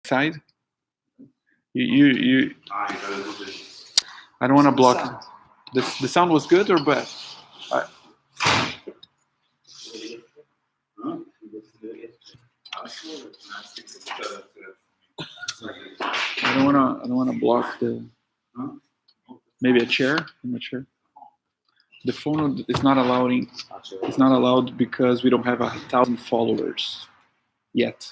side. You. I don't want to block. The sound was good or bad? I don't wanna block the. Maybe a chair. I'm not sure. The phone is not allowing. It's not allowed because we don't have 1,000 followers yet.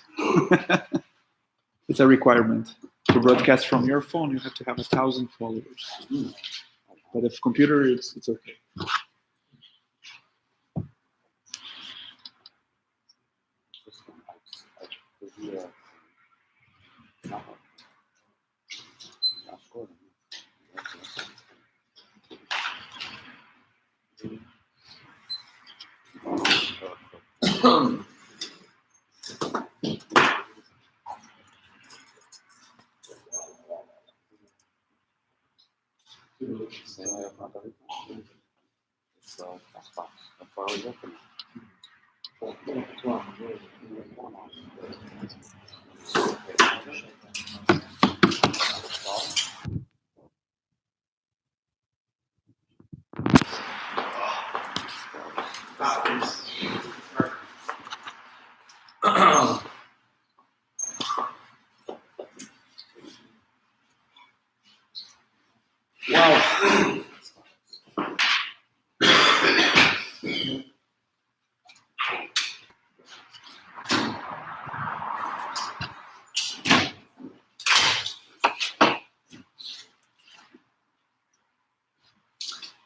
It's a requirement to broadcast from your phone. You have to have 1,000 followers. But if computer, it's okay.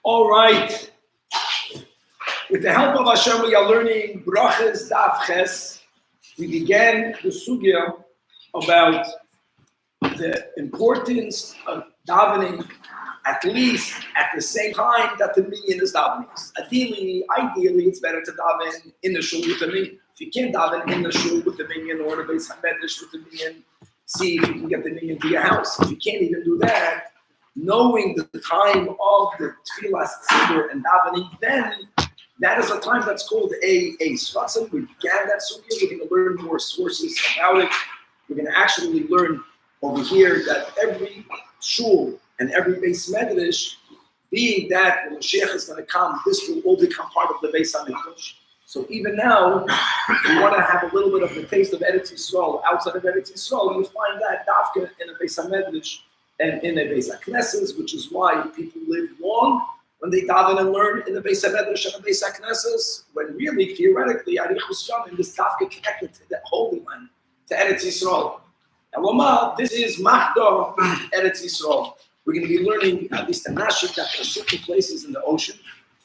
All right. With the help of Hashem, we are learning Brachas Daf Ches. We began the sugya about the importance of davening at least at the same time that the minyan is davening. Ideally, it's better to daven in the shul with the minyan. If you can't daven in the shul with the minyan or the Beis HaMedrash with the minyan, see if you can get the minyan to your house. If you can't even do that, knowing the time of the Tefilla Tzibur and davening, then that is a time that's called a Svatzim. We began that sugya. We're going to learn more sources about it. We're going to actually learn over here that every shul and every Beis Medrash, being that when Mashiach is going to come, this will all become part of the Beis HaMikdash. So even now, if you want to have a little bit of the taste of Eretz Yisrael outside of Eretz Yisrael, you find that dafka in a Beis HaMedrash and in a Beis HaKnesses, which is why people live long when they daven and learn in the Beis HaMedrash and the Beis HaKnesses, when really, theoretically, Arichus Shamim is dafka connected to the Holy Land, to Eretz Yisrael. And Lama, this is Mahdo Eretz Yisrael. We're going to be learning at least a nashik that there are certain places in the ocean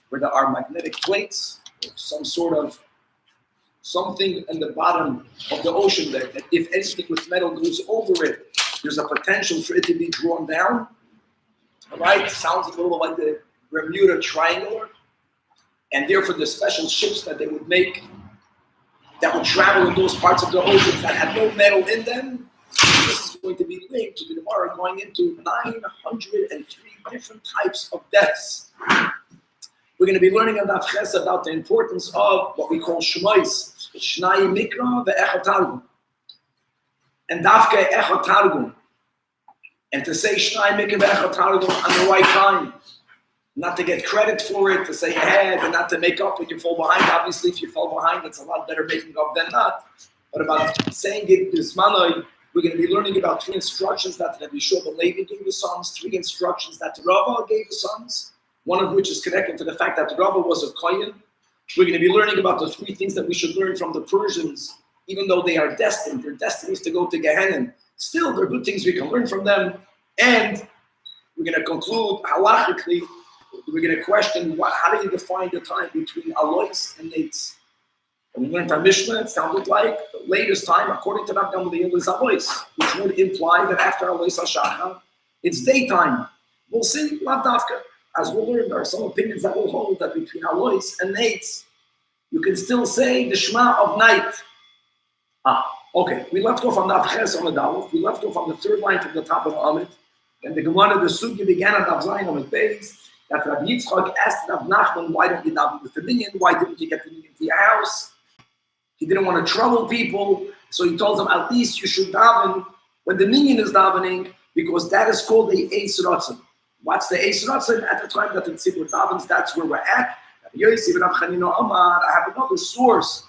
where there are magnetic plates, or some sort of something in the bottom of the ocean that if anything with metal goes over it, there's a potential for it to be drawn down. All right? Sounds a little like the Bermuda Triangle. And therefore the special ships that they would make that would travel in those parts of the ocean that had no metal in them, this is going to be linked to the Gemara going into 903 different types of deaths. We're going to be learning about Ches about the importance of what we call Shmois, Shnai Mikra ve'Echad Targum, and Dafka Echad Targum, and to say Shnai Mikra ve'Echad Targum on the right time, not to get credit for it, to say ahead, and not to make up when you fall behind. Obviously, if you fall behind, it's a lot better making up than not. But about saying it this manner, we're going to be learning about 3 instructions that Rabbi Shua ben Levi gave the sons, 3 instructions that Rava gave the sons, one of which is connected to the fact that Rava was a Kohen. We're going to be learning about the 3 things that we should learn from the Persians, even though they are destined. Their destiny is to go to Gehenna. Still, there are good things we can learn from them. And we're going to conclude halachically. We're going to question how do you define the time between alois and nates. And we learned our Mishnah, it sounded like the latest time, according to Rav Gamliel, is alois, which would imply that after alois hashachar, it's daytime. We'll see, lav dafka. As we'll learn, there are some opinions that will hold that between alois and nates, you can still say the Shema of night. Okay. We left off on the Ches on the Dalef. We left off on the 3rd line from the top of the Amid. And the Gemara, the Sugya began at Rav Zayin on the base. That Rabbi Yitzchak asked Rav Nachman, why don't you daven with the minyan? Why didn't you get the minyan to your house? He didn't want to trouble people, so he told them, at least you should daven when the minyan is davening, because that is called the Eis Ratzon. What's the Eis Ratzon? At the time that the tzibur davens, that's where we're at. I have another source.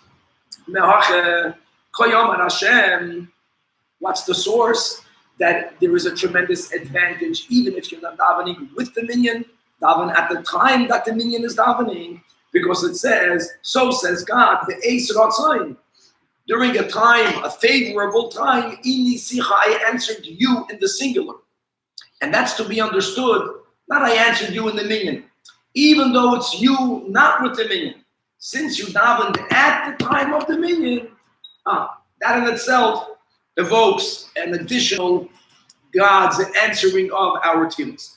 What's the source? That there is a tremendous advantage, even if you're not davening with the minyan, daven at the time that the minyan is davening, because it says, so says God, the Eis Ratzon. During a time, a favorable time, I answered you in the singular. And that's to be understood, not I answered you in the minyan. Even though it's you not with the minyan, since you davened at the time of the minyan, that in itself evokes an additional God's answering of our tefillos.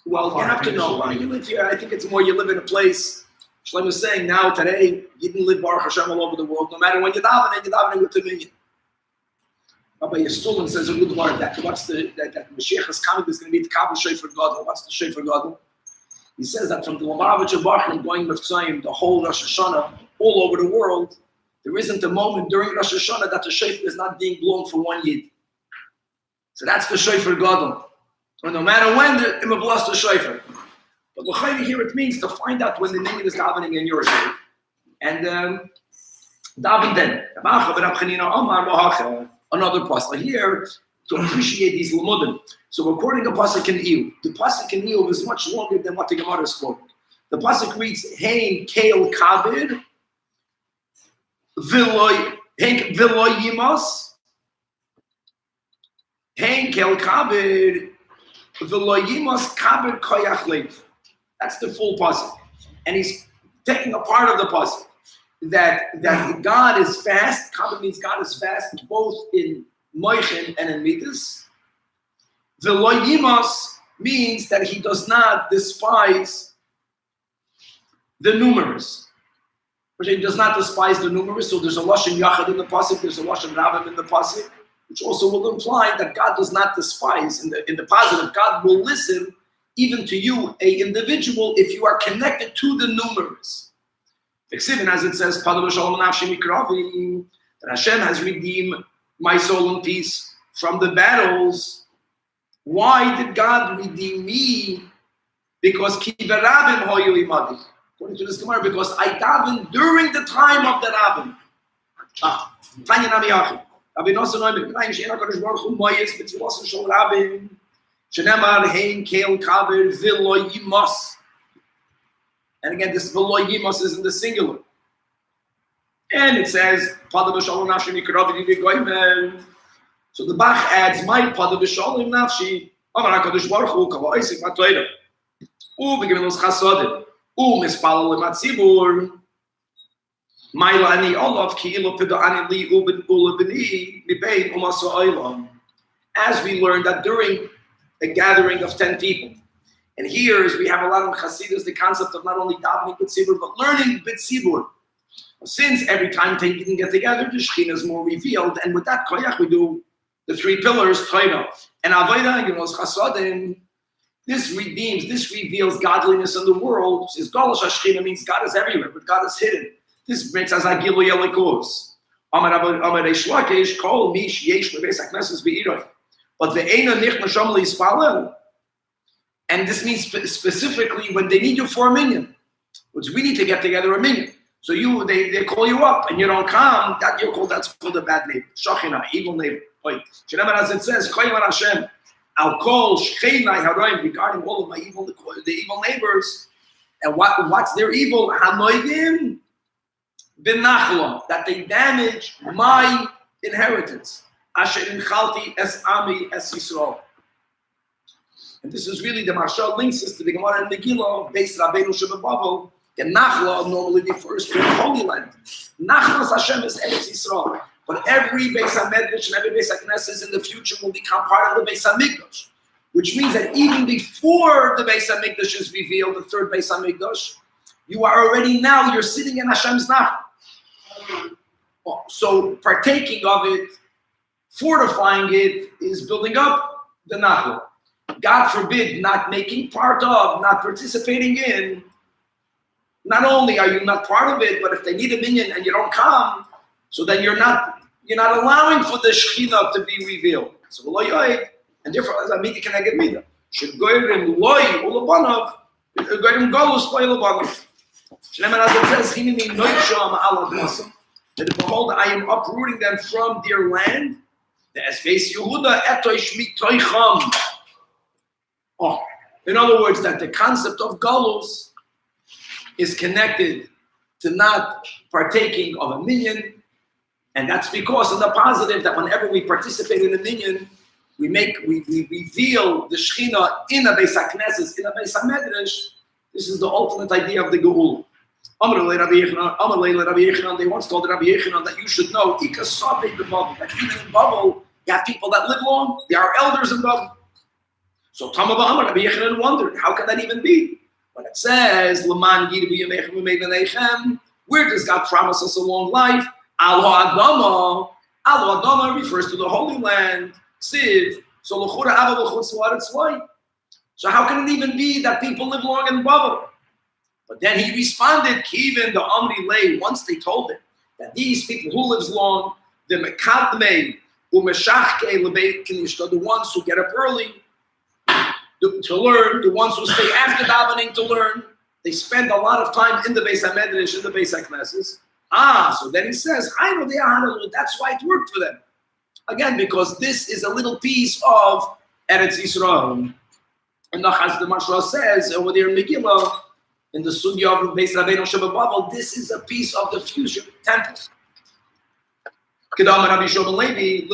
Well, you have to know. You live here. I think it's more you live in a place. Shlem was saying now, today, you didn't live Baruch Hashem all over the world. No matter when you're davening with the minyan. Rabbi Yestulin says a good word that Mashiach is coming. There's going to be the Kabbalah Shofar Gadol. What's the Shofar Gadol? He says that from the Lamaravich Bachman going Mitzrayim, the whole Rosh Hashanah, all over the world, there isn't a moment during Rosh Hashanah that the Shofar is not being blown for one Yid. So that's the Shofar Gadol. So no matter when, the Imam bless the Shofar. But l'chayim here it means to find out when the minyan is davening in your state. And daven then. Another pasuk here to appreciate these lamudim. So we're quoting a pasuk in Elyahu. The pasuk in Elyahu is much longer than what the Gemara is quoting. The pasuk reads, "Hein keil kabed, v'loy yimas, hein keil kabed, v'loy yimas kabed koyach leiv." That's the full pasuk, and he's taking a part of the pasuk. That God is fast. Kabbalah means God is fast both in Moichin and in Midas. The Lo Yimas means that he does not despise the numerous. He does not despise the numerous. So there's a Lashon Yachad in the pasuk. There's a Lashon Rabbim in the pasuk, which also will imply that God does not despise in the positive. God will listen even to you, a individual, if you are connected to the numerous. Even as it says, that Hashem has redeemed my soul in peace from the battles. Why did God redeem me? Because according to this Gemara, because I davened during the time of the Rabbim. And again, this v'lo yimas is in the singular. And it says, Pada b'shalom nafshi mikaravi v'goymen. So the Bach adds, my Pada b'shalom nafshi, Amar HaKadosh Baruch Hu, kava oisik matoyra. V'givin us chasodim. Mispalal l'matzibur. Maila ani olav ki ilo pido ani li uben ula b'ni mibein umaso oilam. As we learned that during a gathering of 10 people, and here is we have a lot of Hasidus, the concept of not only davening b'tzibur, but learning b'tzibur. Since every time they didn't get together, the Shekhinah is more revealed, and with that koyach we do the 3 pillars, Torah. And Avodah, Chasadim, this reveals godliness in the world. Since Golosh HaShekhinah means God is everywhere, but God is hidden. This brings us Agilu Yelikos. Amar Reish Lakish, Kol Mish Yesh Lebeis HaKnesses Be'iroi. But the Eina Nich Nesham Le'ispalel. And this means specifically when they need you for a minyan, which we need to get together a minyan. So they call you up and you don't come, that's called a bad neighbor. Shachina, evil neighbor. As it says, Hashem, I'll call Shechinai Haroim regarding all of the evil neighbors. And what's their evil? Hanoidim Binachla, that they damage my inheritance. Asher Inchalti es Ami es Yisrael. And this is really the Marshal links us to the Gemara in Megillah, based Rabbeinu Shebebavel. The Nachla normally refers to the Holy Land. Nachlas Hashem is Eretz Yisrael. But every Beis HaMedrash and every Beis HaKnesses in the future will become part of the Beis HaMikdash. Which means that even before the Beis HaMikdash is revealed, the third Beis HaMikdash, you're sitting in Hashem's Nachla. So partaking of it, fortifying it, is building up the Nachla. God forbid, not making part of, not participating in, not only are you not part of it, but if they need a minyan and you don't come, so then you're not you're not allowing for the Shekhinah to be revealed. So, and therefore, as a media can I get media? Should go him loy ulabanav, go him galus loy ulabanav. Shneimar as it says, "Hineni noisham alad masam." That behold, I am uprooting them from their land. The esbeis Yehuda etoish mitoicham. Oh, in other words, that the concept of galus is connected to not partaking of a minyan, and that's because of the positive that whenever we participate in a minyan, we reveal the Shekhinah in a Beis HaKnesses, in a Beis HaMedrash. This is the ultimate idea of the Geula. They once told Rabbi Yechanan that you should know, that even in Babel, you have people that live long, they are elders in Babel. So Rabbi Yechanan wondered, how can that even be? When it says, where does God promise us a long life? Al Adama refers to the Holy Land, Siv. So how can it even be that people live long in Babel? But then he responded, even the Amri Lay, once they told him that these people who lives long, the Mekadmei, the ones who get up early to learn, the ones who stay after davening to learn, they spend a lot of time in the Beis HaMedrash, in the Beis HaKnesses. So then he says, that's why it worked for them. Again, because this is a little piece of Eretz Yisrael. And the Mashra says over there in Megillah, in the Sugya of Beis Rabbeinu Shabbat, this is a piece of the future temple. Kedam Rabbi Shlomo Levi,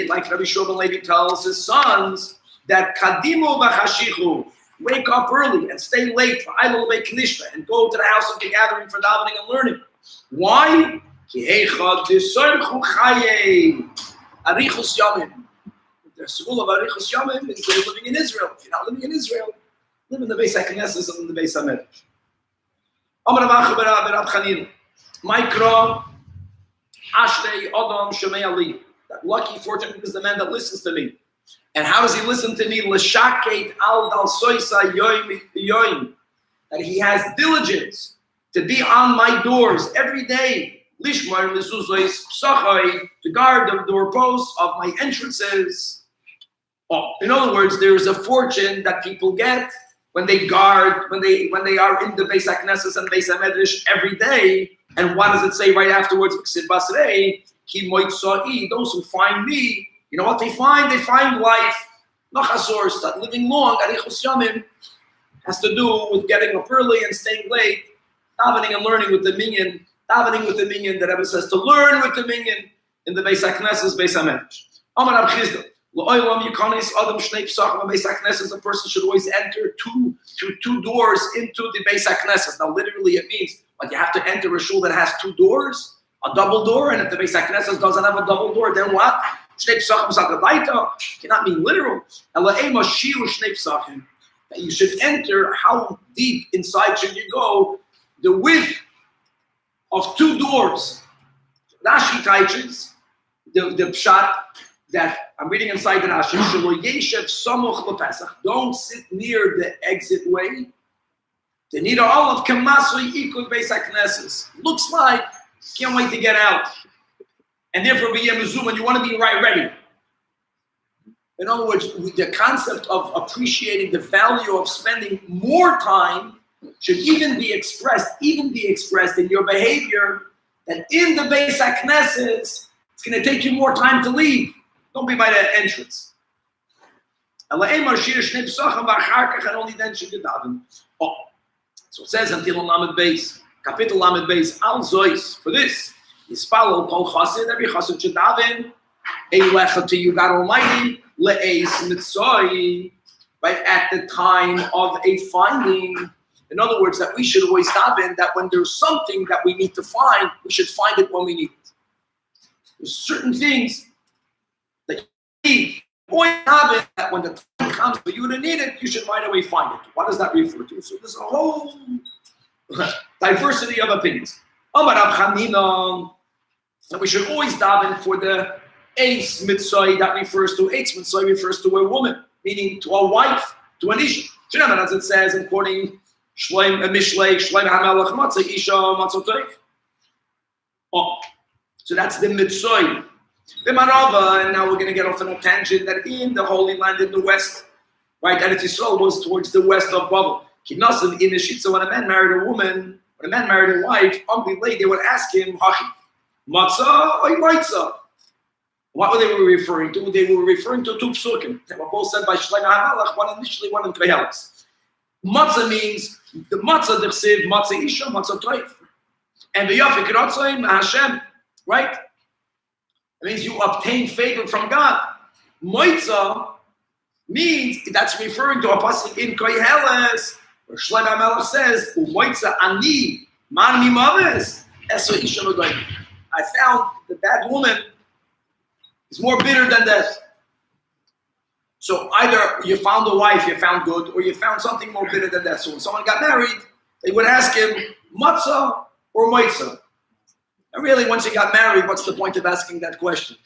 like Rabbi Shlomo Levi tells his sons, that Kadimu v'chashichu, wake up early and stay late for Eilul Be'Knishta and go to the house of the gathering for davening and learning. Why? Ki heichad disorchu chaye arichus yamim. The school of arichus yamim is living in Israel. If you're not living in Israel, live in the Beis HaKnesses and in the Beis HaMedrash. Amar Rav Berab Chanina, Mikra Ashrei Adam Shomei Ali. That lucky, fortunate is the man that listens to me. And how does he listen to me? L'shaket al dal soisa yoim. That he has diligence to be on my doors every day. Lishmar mezuzos psachai, to guard the doorposts of my entrances. In other words, there is a fortune that people get when they guard, when they are in the Beis HaKnesses and Beis HaMedrash every day. And what does it say right afterwards? Those who find me, you know what they find? They find life. Nachasor, that living long, arichus yamim, has to do with getting up early and staying late, davening and learning with the minyan, the Rebbe says to learn with the minyan in the Beis HaKnesses, Beis HaMedrash. Amar Rav Chisda, L'olam yikonis adam shnei psachim Beis HaKnesses, a person should always enter through two doors into the Beis HaKnesses. Now literally it means, like you have to enter a shul that has two doors, a double door, and if the Beis HaKnesses doesn't have a double door, then what? Shnei psachim zadabaita cannot mean literal. Ela'ema shiur shnei psachim, that you should enter, how deep inside should you go? The width of two doors. Rashi teaches the pshat that I'm reading inside the Rashi. Shelo yeshev samuch lePesach. Don't sit near the exit way. The nida olav kemasui ikud Beis HaKnesses. Looks like can't wait to get out, and therefore be yemuzum, and you want to be right ready. In other words, the concept of appreciating the value of spending more time should even be expressed in your behavior, that in the Beis HaKnesses, it's going to take you more time to leave. Don't be by the entrance. And only then should you daven. So it says until Lamed Beis, Kapitel Lamed Beis, Al Zois, for this, Yispalo Kol Chassid, every Chassid should daven, Eilecha to you, God Almighty, Le'eis Mitzoi, right at the time of a finding. In other words, that we should always daven, that when there's something that we need to find, we should find it when we need it. There's certain things that you need. Always daven, that when the time comes for you to need it, you should right away find it. What does that refer to? So there's a whole diversity of opinions. Amar Rab Chanina, that we should always daven for the Eis Mitzvah, that refers to Eitz Mitzvah, refers to a woman, meaning to a wife, to an Isha. As it says in quoting Shloim Mishlei, Shloim HaMelech Matzah Isha Matzah Toiv. So that's the Mitzvah. The MERCAVA, and now we're going to get off on a tangent that in the Holy Land in the West, right, and Yisrael was towards the west of Babel. Kinasim in the Shitza, when a man married a woman, when a man married a wife, they would ask him, Matzah or Maitza? What were they referring to? They were referring to two psukim. They were both said by Shlomo HaMelech, one initially, one in Koheles. Matzah means, the Matzah, the Chsiv, Matzah Isha, Matzah Toif. And the Yafik Ratzaim, Hashem, right? It means you obtain favor from God. Moitza means, that's referring to a pasuk in Koheles, where Shlomo HaMelech says, Moitza ani, man mi maves, eso isha l'goyim. I found the bad woman is more bitter than death. So either you found a wife, you found good, or you found something more bitter than death. So when someone got married, they would ask him, matzah or moitza? And really, once you got married, what's the point of asking that question?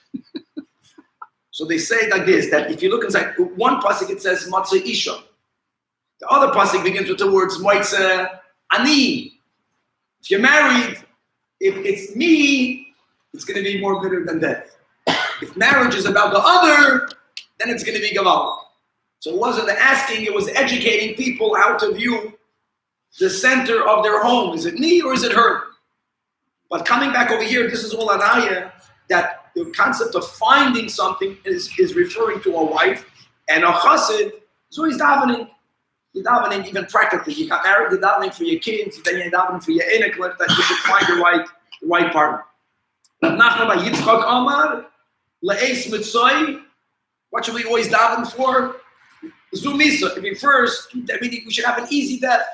So they say like this, that if you look inside, one pasuk it says matzah isha. The other pasuk begins with the words moitza ani. If you're married, if it's me, it's going to be more bitter than death. If marriage is about the other, then it's going to be gaval. So it wasn't asking, it was educating people how to view the center of their home. Is it me or is it her? But coming back over here, this is all an ayah, that the concept of finding something is referring to a wife, and a chassid is always davening. You're davening even practically. You got married, you're davening for your kids, then you're davening for your eneklet, that you should find the right partner. What should we always daven for? Zumisa. I mean, first, we should have an easy death.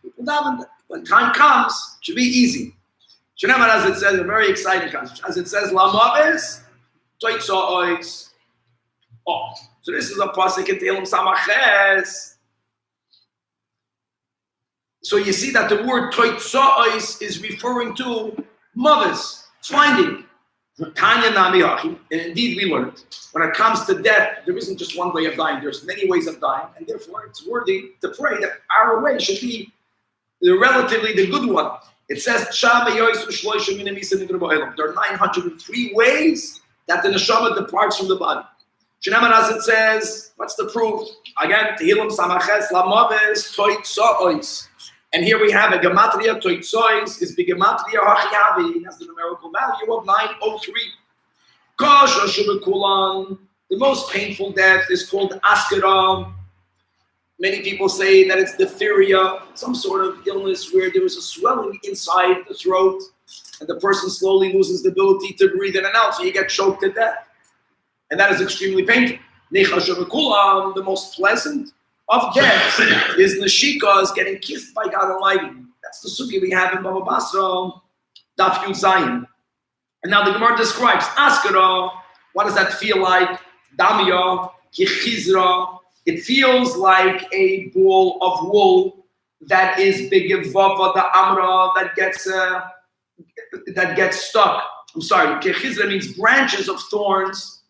People daven. When time comes, it should be easy. Shemar, as it says, a very exciting concept. As it says, Lamaves, Toitzois. Oh, so this is a pasuk in Tehillim Samaches. So you see that the word Toitzois is referring to mothers, finding. And indeed we learned, when it comes to death, there isn't just one way of dying, there's many ways of dying, and therefore it's worthy to pray that our way should be relatively the good one. It says, there are 903 ways that the neshama departs from the body. As it says, what's the proof? Again, Tehillim Samaches Lamaves Toitzois. And here we have a gematria toitzois is begematria hachiyavi, has the numerical value of 903. Kasha shubekulan, the most painful death is called askara. Many people say that it's diphtheria, some sort of illness where there is a swelling inside the throat, and the person slowly loses the ability to breathe in and out, so you get choked to death. And that is extremely painful. Necha shubekulan, the most pleasant of death is Nashika, is getting kissed by God Almighty. That's the sugi we have in Baba Basra, Daf Yud Zayin. And now the Gemara describes Askara. What does that feel like? Damia, Kichizra. It feels like a ball of wool that is Begevava, the Amra, that gets stuck. I'm sorry, Kichizra means branches of thorns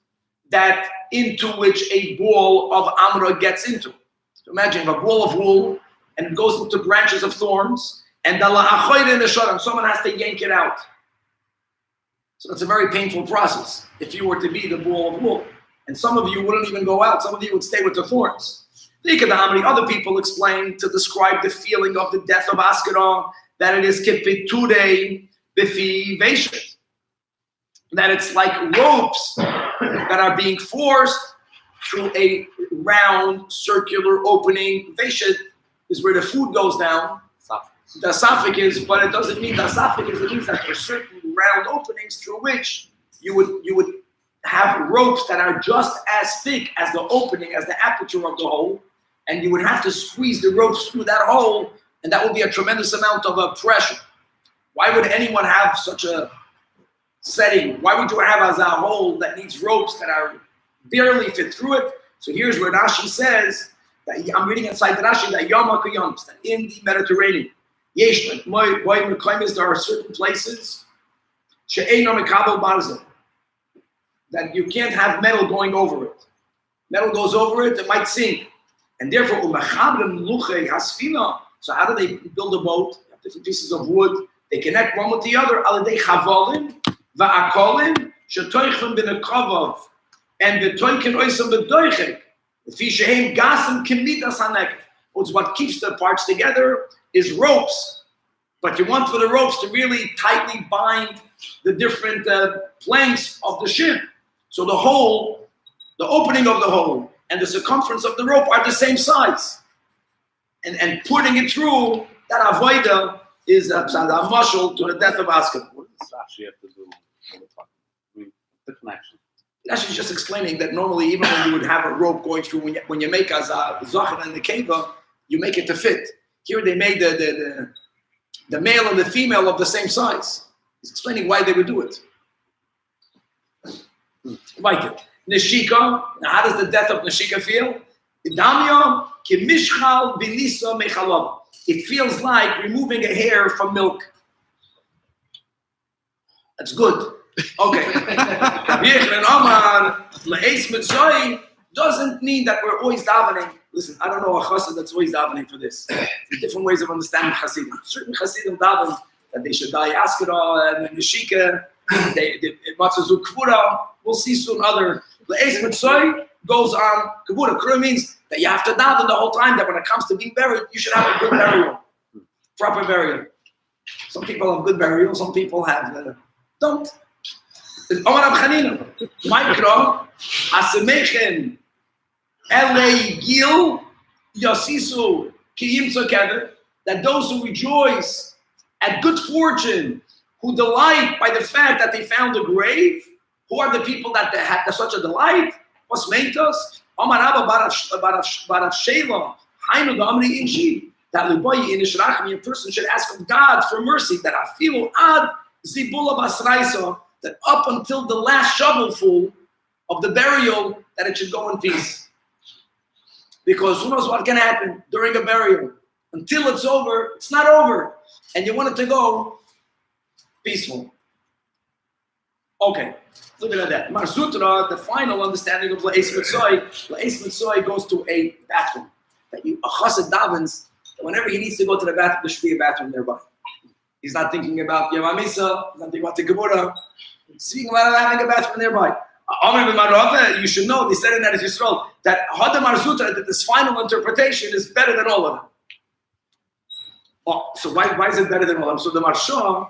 that into which a ball of Amra gets into. So imagine a ball of wool and it goes into branches of thorns, and someone has to yank it out. So it's a very painful process if you were to be the ball of wool. And some of you wouldn't even go out, some of you would stay with the thorns. Other people explain to describe the feeling of the death of Askara that it is kipiture bifi veshet. That it's like ropes that are being forced through a round circular opening. Veshet is where the food goes down. The esophagus, but it doesn't mean the esophagus. It means that there are certain round openings through which you would have ropes that are just as thick as the opening, as the aperture of the hole, and you would have to squeeze the ropes through that hole, and that would be a tremendous amount of pressure. Why would anyone have such a setting? Why would you have as a hole that needs ropes that are barely fit through it? So here's where Rashi says, that I'm reading inside the Rashi, that that in the Mediterranean, there are certain places that you can't have metal going over it. Metal goes over it, it might sink. And therefore, so how do they build a boat? Different pieces of wood, they connect one with the other. va'akolim shetoichem b'nekavov and v'toiken oisam b'doichek v'fi shehem gasem kimidas hanek. What keeps the parts together is ropes, but you want for the ropes to really tightly bind the different planks of the ship. So the hole, the opening of the hole, and the circumference of the rope are the same size. And putting it through, that avoida is a mashal to the death of Askan. What does this actually have to do with the connection? Rashi is just explaining that normally, even when you would have a rope going through, when you make a zachan and the keva, you make it to fit. Here they made the male and the female of the same size. He's explaining why they would do it. Right. Neshika. Now, how does the death of Neshika feel? Idamya kimishchal bilisa mechalav. It feels like removing a hair from milk. That's good. Okay. Doesn't mean that we're always davening. Listen, I don't know a chassid that's always davening for this. There's different ways of understanding chassidim. Certain chassidim daven that they should die askara and neshika, matzazu kvura. We'll see soon other. Le'es mitzvah goes on kvura. Kvura means that you have to daven the whole time, that when it comes to being buried, you should have a good burial, proper burial. Some people have good burial, some people have don't. Omar Abchanina, Mikra, Asemechen, Elei Gil, Yasisu, Kiyimtzo Kever, that those who rejoice at good fortune, who delight by the fact that they found a grave, who are the people that had such a delight? What's mentos? Omar Abba Barav Sheva, Hainu Damri Inchi, that Liboyi in Ishrachmi, a person should ask of God for mercy, that I feel ad Zibula Basraisa, that up until the last shovelful of the burial, that it should go in peace. Because who knows what can happen during a burial. Until it's over, it's not over. And you want it to go peaceful. Okay, look at that. Marzutra, the final understanding of La'es Mitzvah goes to a bathroom. That a chassid davens, that whenever he needs to go to the bathroom, there should be a bathroom nearby. He's not thinking about Yom HaMisa, he's not thinking about the Gemara. Speaking about having a bathroom nearby. You should know, they said in that Yisrael, that Hadam Arzuta, that this final interpretation is better than all of them. Oh, so why is it better than all of them? So the Marsha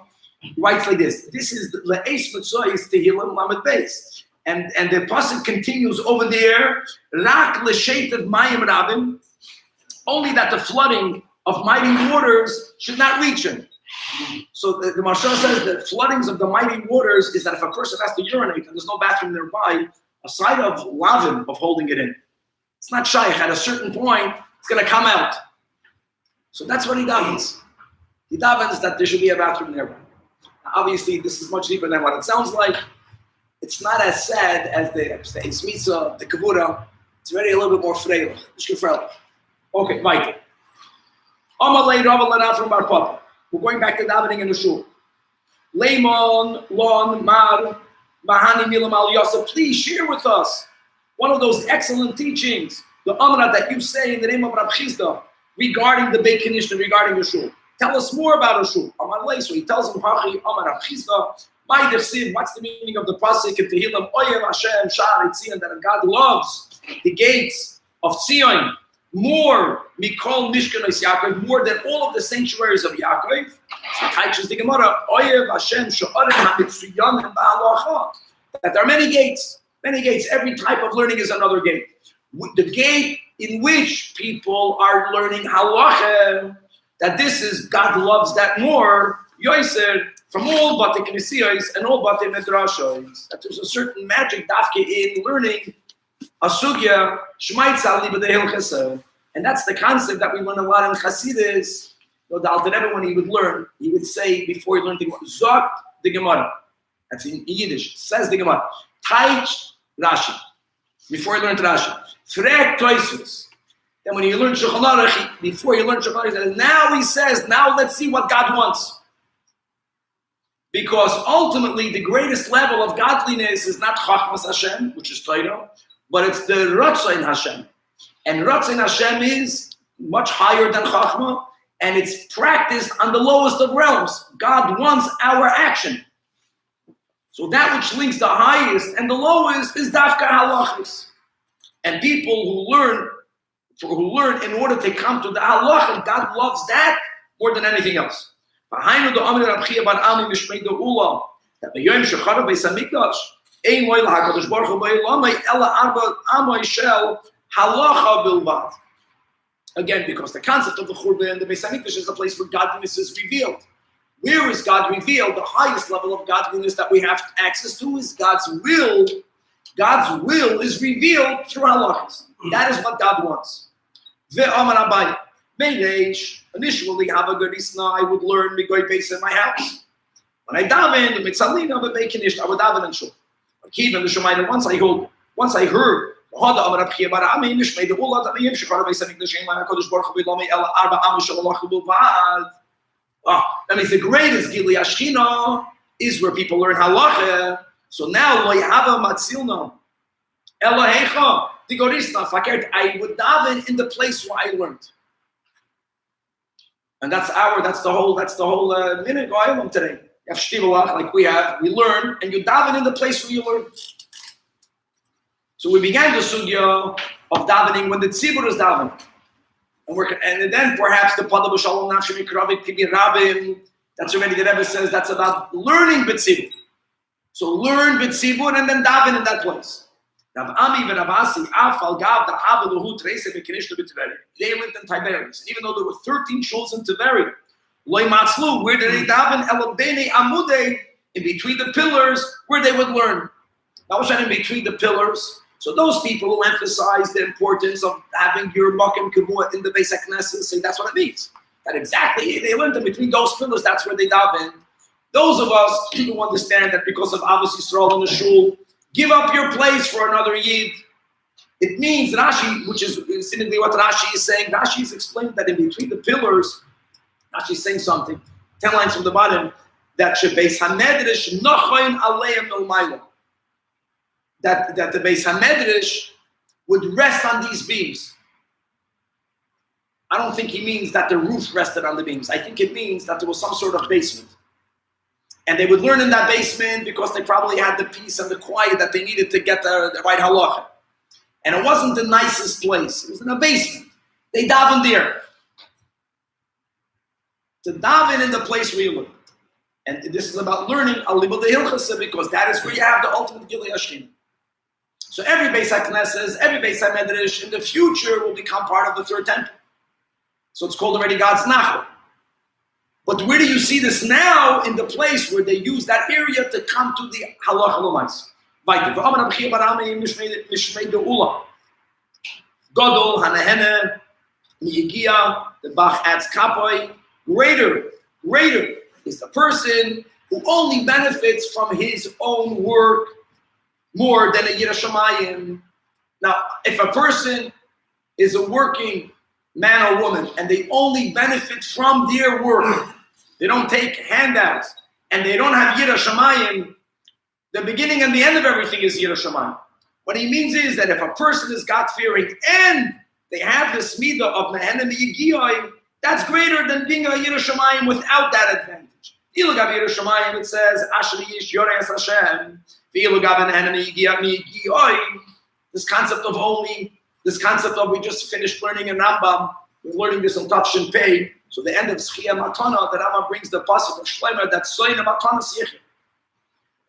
writes like this. This is the Le'es Mitzvah is Tehillim Lamed Beis. And the pasuk continues over there, Rak L'Sheitav Mayim Rabim, only that the flooding of mighty waters should not reach him. So the Marsha says that floodings of the mighty waters is that if a person has to urinate and there's no bathroom nearby, a side of lavin of holding it in. It's not shaykh. At a certain point, it's going to come out. So that's what he davens. He davens that there should be a bathroom nearby. Now, obviously, this is much deeper than what it sounds like. It's not as sad as the Esmitza, the Kavura. It's already a little bit more frail. Okay, Mike. Amalei Rabba Lana from Bar Papa. We're going back to davening in the shul. Leimon, Lon, Mar, Mahani Milam Al Yasa, please share with us one of those excellent teachings, the Amra that you say in the name of Rab Chizda regarding the Beit Knisht, regarding the shul. Tell us more about the shul. So he tells him, Hachi, Amar Rab Chizda, what's the meaning of the pasuk in Tehillim? Oyev Hashem Sha'ar Tzion, that God loves the gates of Tzion more Mikol Mishkanos Yaakov, more than all of the sanctuaries of Yaakov. So teaches the Gemara, Oyev Hashem Sha'arim HaMitzuyon and Ba'alacha. That there are many gates. Every type of learning is another gate. The gate in which people are learning halacha, that this is, God loves that more, Yoiser, from all Bate Knesiyos and all Bate Midrashos, that there's a certain magic dafke in learning a sugya, Shmaitza Liba Dehil Chesed. And that's the concept that we learn a lot in Chassidus. The Alter Rebbe, when he would learn, he would say before he learned the Gemara, Zot the Gemara. That's in Yiddish. Says the Gemara. Taich Rashi. Before he learned Rashi. Frek Toisus. Then when he learned Shulchan Aruch, before he learned Shulchan Aruch, now he says, now let's see what God wants. Because ultimately, the greatest level of godliness is not Chachmas Hashem, which is Torah, but it's the Ratzain Hashem. And Ratzain Hashem is much higher than Chachma, and it's practiced on the lowest of realms. God wants our action. So that which links the highest and the lowest is dafka halachis. And people who learn in order to come to the halach, God loves that more than anything else. That again, because the concept of the Churban and the Beis Hamikdash is a place where godliness is revealed. Where is God revealed? The highest level of godliness that we have access to is God's will. God's will is revealed through halachas. That is what God wants. Initially, I would learn Migoy Beis in my house. When I daven, the Mitzalina, but I would daven and shul. Once I heard, that means the greatest Gili Ashkina is where people learn halacha. So now, lo yahava matzilna, Elohecha, digorisna, fakert. I would daven in the place where I learned, and that's the whole minute goyim today. You have shtivalach like we have. We learn, and you daven in the place where you learn. So we began the sugya of davening when the tzibur is davening. And then perhaps the Pada B'Shalom Nafshim Mikravik Tibi Rabim. That's already the Rebbe says that's about learning B'tzibur. So learn B'tzibur and then daven in that place. Rav Ami and Rav Asi Afal Gav the Avaluhu Trese Bekinishtu B'Tiveri. They lived in Tiberias. And even though there were 13 shuls in Tiveri, Loi Matzlu, where did they daven? Elabene Amudei, in between the pillars, where they would learn. That was in between the pillars. So those people who emphasize the importance of having your makom kavua in the Beis HaKnesset say that's what it means. That exactly, they learned that between those pillars, that's where they daven. Those of us who understand that because of Avos Yisrael in the shul, give up your place for another Yid. It means Rashi, which is incidentally what Rashi is saying, Rashi is explaining that in between the pillars, Rashi is saying something, 10 lines from the bottom, that Shebeis HaMedrash Nochayin Aleim Milmayla. That the Beis HaMedrash would rest on these beams. I don't think he means that the roof rested on the beams. I think it means that there was some sort of basement. And they would learn in that basement because they probably had the peace and the quiet that they needed to get the right halacha. And it wasn't the nicest place. It was in a basement. They davened there. To daven in the place where you learn. And this is about learning Aliyah de Hilchasa because that is where you have the ultimate Gilui Hashkin. So every Beis HaKnesses, every Beis HaMedrash in the future will become part of the third temple. So it's called already God's Nachla. But where do you see this now? In the place where they use that area to come to the Halacha L'mais. Godol, Hanahene, Miyigia, the Bach adds Kapoi. Greater is the person who only benefits from his own work more than a Yirah Shamayim. Now, if a person is a working man or woman and they only benefit from their work, they don't take handouts, and they don't have Yirah Shamayim, the beginning and the end of everything is Yirah Shamayim. What he means is that if a person is God-fearing and they have this midah of Nehenem Yigiyah, that's greater than being a Yirah Shamayim without that advantage. Ilugab Yirah Shamayim, it says, Asher Yish Yoreas Hashem. This concept of we just finished learning in Rambam, we're learning this on Tafshin Pei. So the end of Schia Matana, the Rambam brings the pasuk of Shleimer that Soina Matana Sichim.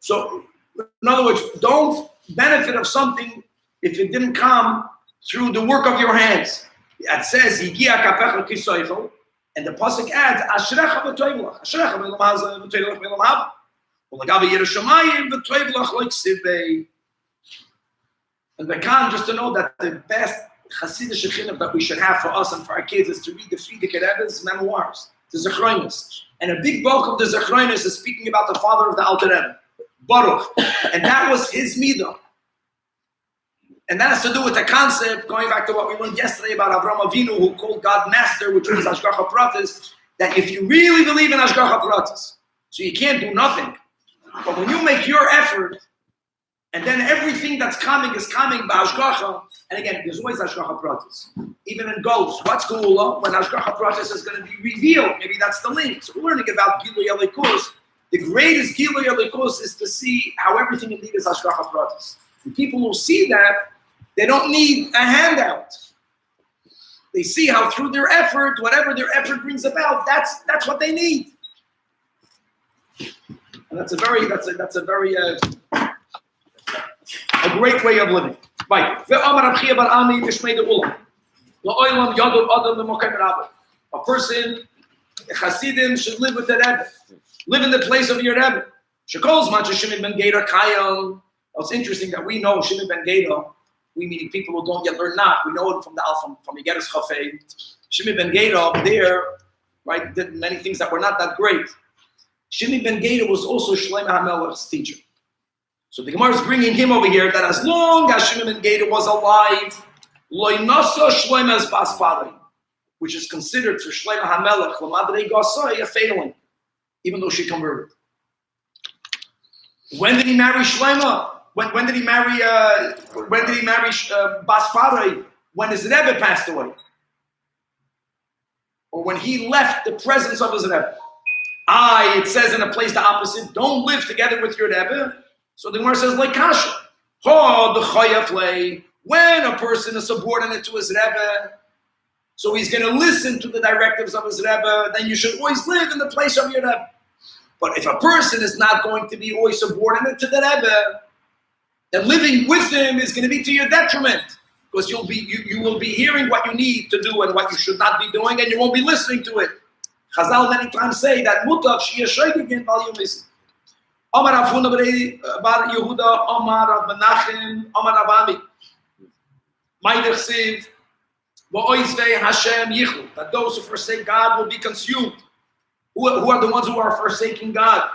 So, in other words, don't benefit of something if it didn't come through the work of your hands. It says Yigia Kapecha Kisoichel, and the pasuk adds Ashrecha B'Toivlach, Ashrecha B'Lam Haba. And the Khan, just to know that the best Hasidic chinuch that we should have for us and for our kids is to read the Frierdiker Rebbe's memoirs, the Zechroinus. And a big bulk of the Zechroinus is speaking about the father of the Alter Rebbe, Baruch. And that was his midah. And that has to do with the concept, going back to what we learned yesterday about Avram Avinu, who called God Master, which was Hashgacha Pratis, that if you really believe in Hashgacha Pratis, so you can't do nothing. But when you make your effort, and then everything that's coming is coming by Hashgacha, and again, there's always Hashgacha Pratis. Even in Ghost, what's Geula? When Hashgacha Pratis is going to be revealed, maybe that's the link. So we're learning about Gilui Elikus. The greatest Gilui Elikos is to see how everything indeed is Hashgacha Pratis. And people who see that, they don't need a handout. They see how through their effort, whatever their effort brings about, that's what they need. And that's a very a great way of living. Right. A person, a Hasidim, should live with the Rebbe. Live in the place of your Rebbe. It's interesting that we know Shimon ben Geda, we meaning people who don't yet learn not. We know it from the Alpha, from Yigeres Chafei. Shimon ben Geda up there, right, did many things that were not that great. Shimon ben Geda was also Shlomo HaMelech's teacher. So the Gemara is bringing him over here that as long as Shimon ben Geda was alive, Lo Nasa Shlomo's Bas Padri, which is considered for Shlomo HaMelech, L'madrei Gasai, a failing, even though she converted. When did he marry Shlomo? When did he marry Bas Padri? When his Rebbe passed away, or when he left the presence of his Rebbe. It says in a place the opposite. Don't live together with your Rebbe. So the Gemara says like kasha. When a person is subordinate to his Rebbe, so he's going to listen to the directives of his Rebbe, then you should always live in the place of your Rebbe. But if a person is not going to be always subordinate to the Rebbe, then living with him is going to be to your detriment, because you will be hearing what you need to do and what you should not be doing, and you won't be listening to it. Chazal many times say that mutav sheyeh shoygegin val yumis. Amar Avuna bar Yehuda, Amar Rav Menachem, Amar Rav Ami. Ma'idech siv, va'oizvei Hashem yichlu, that those who forsake God will be consumed. Who are the ones who are forsaking God?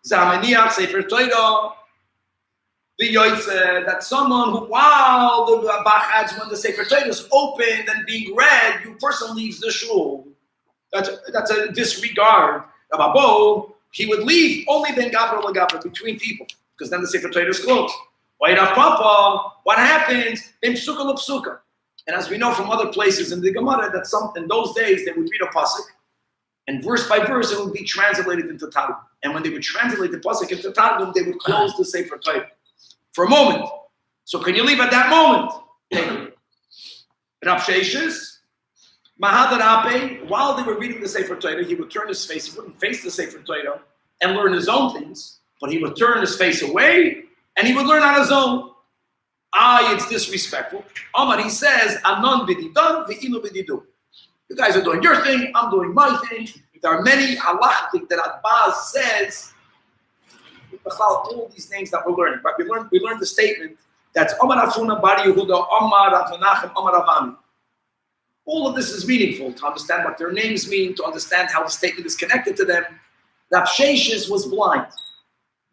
Zamaniach Sefer Torah. That someone who, while the Bachads, when the Sefer Torah is opened and being read, you person leaves the shul. That's a disregard. He would leave only ben Gavra Lagavra, between people, because then the Sefer Torah is closed. What happens? Ben Psuka L'Psuka. And as we know from other places in the Gemara, that in those days they would read a pasuk, and verse by verse it would be translated into Targum. And when they would translate the pasuk into Targum, they would close the Sefer Torah for a moment. So can you leave at that moment? Rab Sheishis, Mahadarape, while they were reading the Sefer Torah, he would turn his face. He wouldn't face the Sefer Torah and learn his own things, but he would turn his face away and he would learn on his own. It's disrespectful. Amar, he says, Anon b'didan v'ilu b'didu. You guys are doing your thing, I'm doing my thing. There are many halachic that Abbas says, all these names that we're learning. Right? We learned the statement that's Amar Afuna, Bar Yehuda, Amar Rav Menachem, Amar Rav Ami. All of this is meaningful to understand what their names mean, to understand how the statement is connected to them. Rab Sheishis was blind.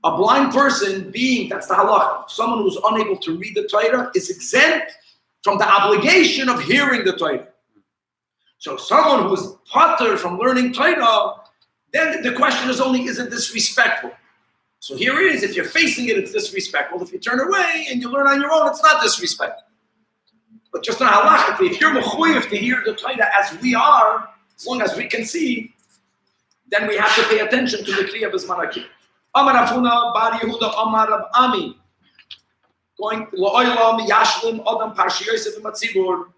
A blind person being, that's the halacha, someone who's unable to read the Torah is exempt from the obligation of hearing the Torah. So someone who is patur from learning Torah, then the question is only, is it disrespectful? So here it is, if you're facing it, it's disrespectful. If you turn away and you learn on your own, it's not disrespectful. But just not halachically, if you're mechuyev to hear the Torah as we are, as long as we can see, then we have to pay attention to the Kriya B'zman HaKir. Amar Afuna, Bar Yehuda, Amar Rav Ami. Going L'oilam Yashlim Adam Parshi Yosef Matzibur.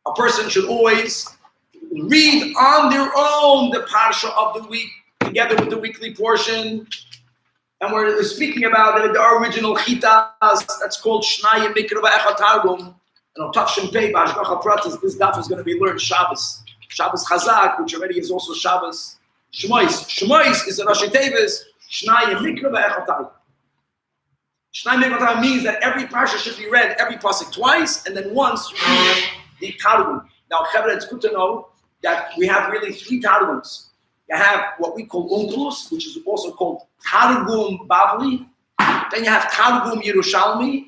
A person should always read on their own the parsha of the week, together with the weekly portion. And we're speaking about the original chitas, that's called Shnayim MERCAVA Echad Targum. And on Tafshin Pei, B'Hashgacha Pratis, this daf is going to be learned Shabbos. Shabbos Chazak, which already is also Shabbos Shmois. Shmois is a Rashi Tevis, Shnayim MERCAVA Echad Targum. Shnayim MERCAVA Targum means that every parsha should be read, every pasuk twice, and then once you read the Targum. Now, Chevra, it's good to know that we have really three Targums. You have what we call Onkelos, which is also called Targum Bavli. Then you have Targum Yerushalmi.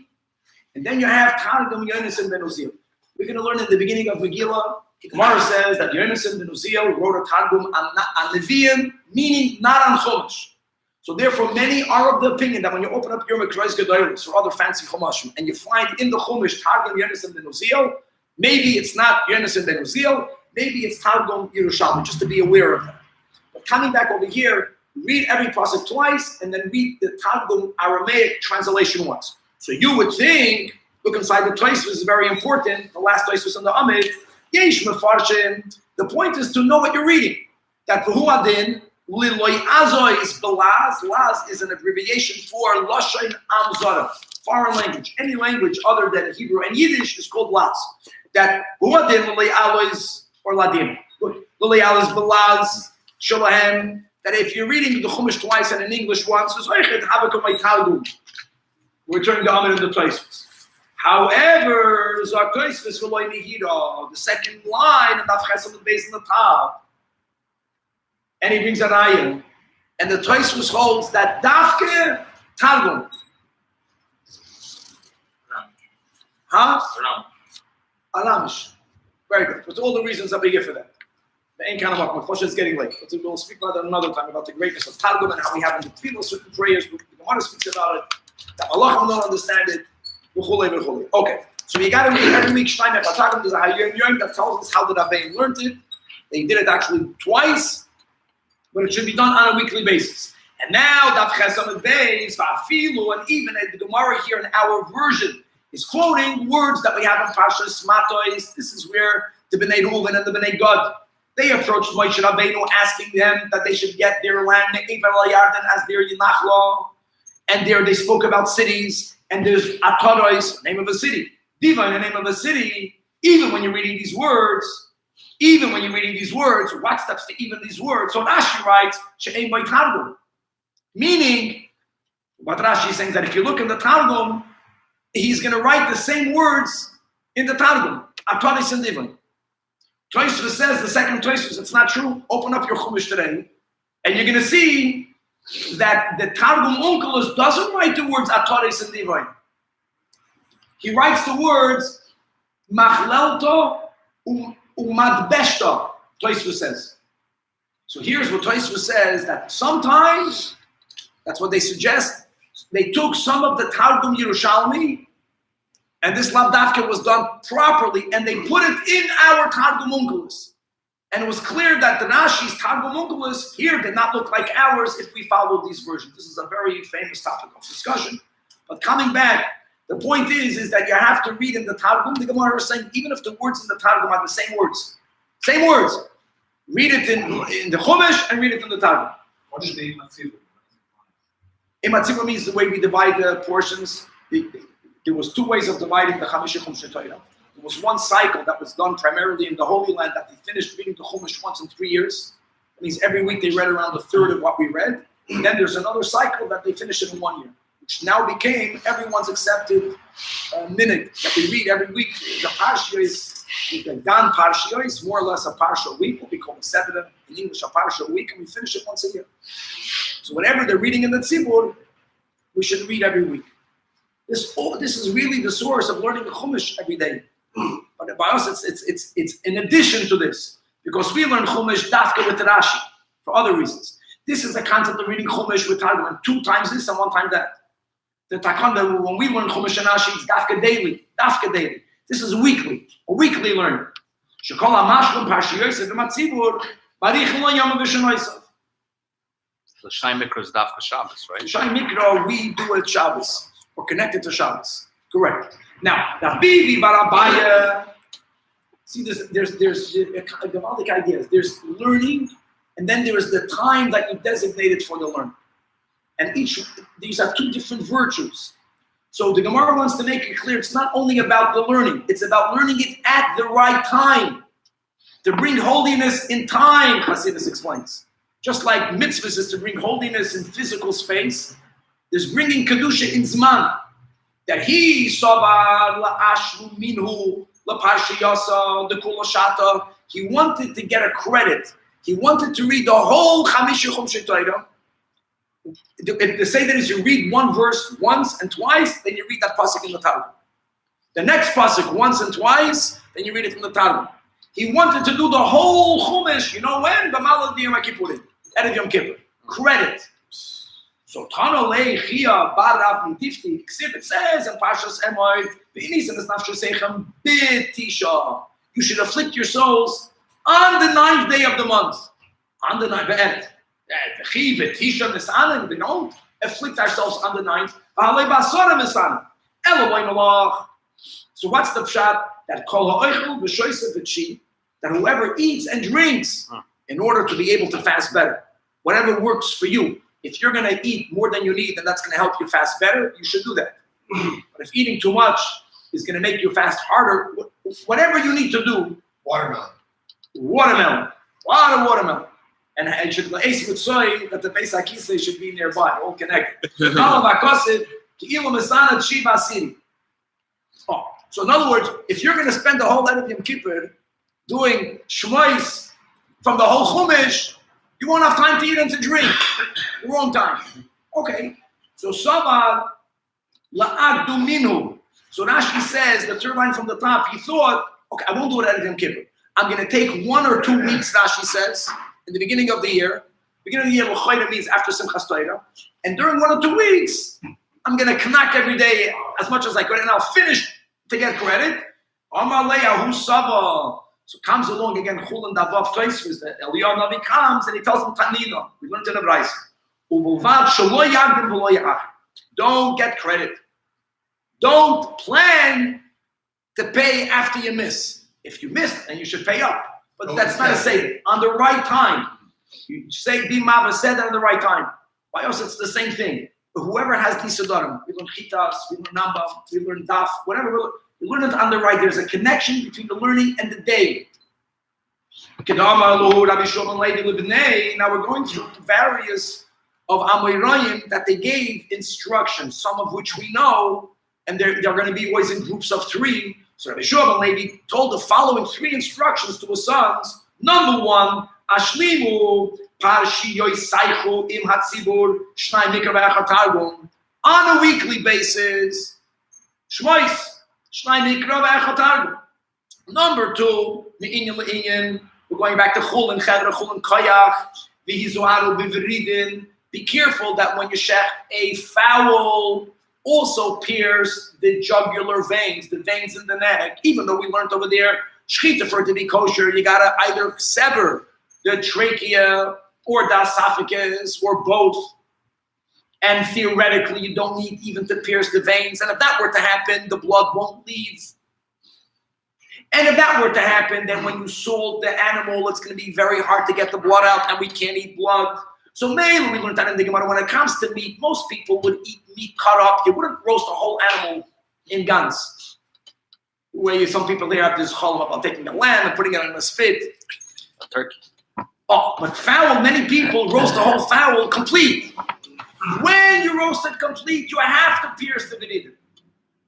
And then you have Targum Yonasan ben Uziel. We're going to learn in the beginning of Megillah. Gemara says that Yonasan ben Uziel wrote a Targum on Nevi'im, meaning not on Chumash. So therefore, many are of the opinion that when you open up your Mikrais Gedolos or other fancy Chumashim, and you find in the Chumash Targum Yonasan ben Uziel, maybe it's not Yonasan ben Uziel, maybe it's Targum Yerushalmi, just to be aware of that. But coming back over here, read every pasuk twice, and then read the Targum Aramaic translation once. So you would think, look inside the Tosfos is very important. The last Tosfos on the Amid, Yesh Mefarshim. The point is to know what you're reading. That V'hu Adin, Liloy Azoy is Belaz. Laz is an abbreviation for Lashon Am Zara, foreign language. Any language other than Hebrew and Yiddish is called Laz. That V'hu Adin, Liloy Alois, or Ladim. Liloy Alois Belaz, Shalahem. That if you're reading the Chumash twice and in English once, it's we're turning the Amid into Tosfos. However, the second line, and the base in the top, and he brings an ayah, and the Tosfos holds that Dafke Targum. Alamish. Very good. With all the reasons that we give for that. The ain't kind of up. Unfortunately, it's getting late. We'll speak about that another time about the greatness of Targum and how we have in the Tefilla certain prayers. The Gemara speaks about it. The Allah don't understand it. Okay, so you got to read every week. Shtein Epatargum. There's a Hayom that tells us how the Rabbein learned it. They did it actually twice, but it should be done on a weekly basis. And now Daf Chesamid Beis Va'afilu, and even the Gemara here in our version is quoting words that we have in Parshas Matois. This is where the Bnei Reuven and the Bnei Gad, they approached Moshe Rabbeinu asking them that they should get their land Me'ever LaYarden as their Yinachlo. And there they spoke about cities, and there's Atarois, name of a city. Diva, in the name of a city. Even when you're reading these words, what steps to even these words? So Rashi writes, She'ein by Targum. Meaning, what Rashi is saying is that if you look in the Targum, he's going to write the same words in the Targum. Atarois and Diva. Tosfos says, the second Tosfos, it's not true. Open up your Chumash today, and you're going to see that the Targum Onkelos doesn't write the words Atarois and Divai. He writes the words Machlelto Umadbeshto, Tosfos says. So here's what Tosfos says, that sometimes, that's what they suggest, they took some of the Targum Yerushalmi, and this Lavdafka was done properly, and they put it in our Targum Onkelos. And it was clear that the Rashi's Targum Onkelos here did not look like ours if we followed these versions. This is a very famous topic of discussion. But coming back, the point is that you have to read in the Targum. The Gemara is saying, even if the words in the Targum are the same words, read it in the Chumash and read it in the Targum. What is the Imatzibur? Imatzibur means the way we divide the portions. There was two ways of dividing the Chamisha Chumash Torah. There was one cycle that was done primarily in the Holy Land that they finished reading the Chumash once in 3 years. That means every week they read around a third of what we read. And then there's another cycle that they finished it in 1 year, which now became everyone's accepted minute that we read every week. The Parsha is the Dan Parsha is more or less a Parsha a week, what we call a Seder in English, a Parsha a week, and we finish it once a year. So whatever they're reading in the Tzibur, we should read every week. This is really the source of learning the Chumash every day. But by us, it's in addition to this, because we learn Chumash dafka with Rashi for other reasons. This is the concept of reading Chumash with Targum, 2 times this and 1 time that. The Takanda, when we learn Chumash and Rashi, it's dafka daily. This is a weekly learning. Shekol HaMashlim Parshiyos V'Matzibur Barich Lo Yom V'Shenoisav. The Shai Mikra is Dafka Shabbos, right? Shai Mikra, we do it Shabbos, or connected to Shabbos. Correct. Now, Bibi Barabaya. See, there's Gavaldic ideas. There's learning, and then there is the time that you designated for the learning. And these are 2 different virtues. So the Gemara wants to make it clear, it's not only about the learning, it's about learning it at the right time. To bring holiness in time, Hasidus explains. Just like mitzvahs is to bring holiness in physical space, there's bringing Kedusha in Zman. That he saw la'ashlu minhu la'parshiyasa the kulashata. He wanted to get a credit. He wanted to read the whole Chamisha Chumshei Torah. The say that is you read one verse once and twice, then you read that pasuk in the Targum. The next pasuk once and twice, then you read it in the Targum. He wanted to do the whole Chumash. You know when? B'malad Yom Kippurim, Erev Yom Kippur. Credit. So Tanolei Chia Barav Mitifti, it says in Parshas Emoy, you should afflict your souls on the 9th day of the month. On the 9th, We don't afflict ourselves on the ninth. So what's the pshat? That that whoever eats and drinks in order to be able to fast better, whatever works for you. If you're going to eat more than you need and that's going to help you fast better, you should do that. But if eating too much is going to make you fast harder, whatever you need to do. Watermelon. A lot of watermelon. And it should ace with soy that the Beis HaKisei should be nearby, all connected. So in other words, if you're going to spend the whole night of Yom Kippur doing shmois from the whole Chumash, you won't have time to eat and to drink. The wrong time. Okay. So Savad la'agdu minu. So Rashi says, the third line from the top, he thought, okay, I won't do it at Yom Kippur. I'm going to take 1 or 2 weeks, Rashi says, in the beginning of the year. Beginning of the year, L'choyra means after Simchas Torah. And during 1 or 2 weeks, I'm going to knock every day as much as I could, and I'll finish to get credit. Amar Elyahu Sava. So comes along again, Chul and Davav Toisvis, the Elyahu Navi comes and he tells him Tanina. We learned in the Bryce. Don't get credit. Don't plan to pay after you miss. If you missed, then you should pay up. But that's not a say. On the right time. You say Bimava said that on the right time. Why else it's the same thing. But whoever has Nisadarim, we learn Chitas, we learn Namba, we learn Daf, whatever we learn it on the right. There's a connection between the learning and the day. Now we're going through various of Amoirayim that they gave instructions, some of which we know, and they're going to be always in groups of 3. So Rabbi Shimon Levi told the following 3 instructions to his sons. Number 1, Ashlimu Parshi Yoisaichu Im Hatzibur Shnai MERCAVA Targum. On a weekly basis, Shmois Shnai MERCAVA Targum. Number 2, Me'inyan Le'inyan. We're going back to Chul and Chedra, Chul and Kayach. V'hizuaru b'viridin. Be careful that when you shech a fowl, also pierce the jugular veins, the veins in the neck. Even though we learned over there, shechita for it to be kosher, you gotta either sever the trachea or the esophagus or both. And theoretically, you don't need even to pierce the veins. And if that were to happen, the blood won't leave. And if that were to happen, then when you salt the animal, it's going to be very hard to get the blood out, and we can't eat blood. So mainly we learned that in the Gemara. When it comes to meat, most people would eat meat cut up. You wouldn't roast a whole animal in guns. Where some people there have this challah about taking the lamb and putting it on a spit. A turkey. Oh, but fowl, many people roast the whole fowl complete. When you roast it complete, you have to pierce the viridin.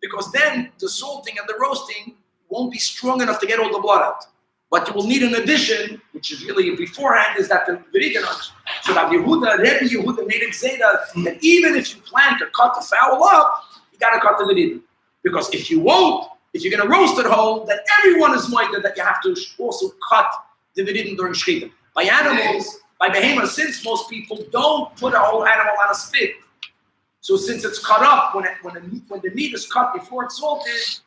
Because then the salting and the roasting won't be strong enough to get all the blood out. What you will need in addition, which is really beforehand, is that the viridin. So that Rebbe Yehuda made it say that even if you plan to cut the fowl up, you got to cut the viridin. Because if you won't, if you're going to roast it whole, then everyone is minded that you have to also cut the viridin during shechita. By animals, by behemoth, since most people don't put a whole animal on a spit, so since it's cut up, when the meat is cut before it's salted.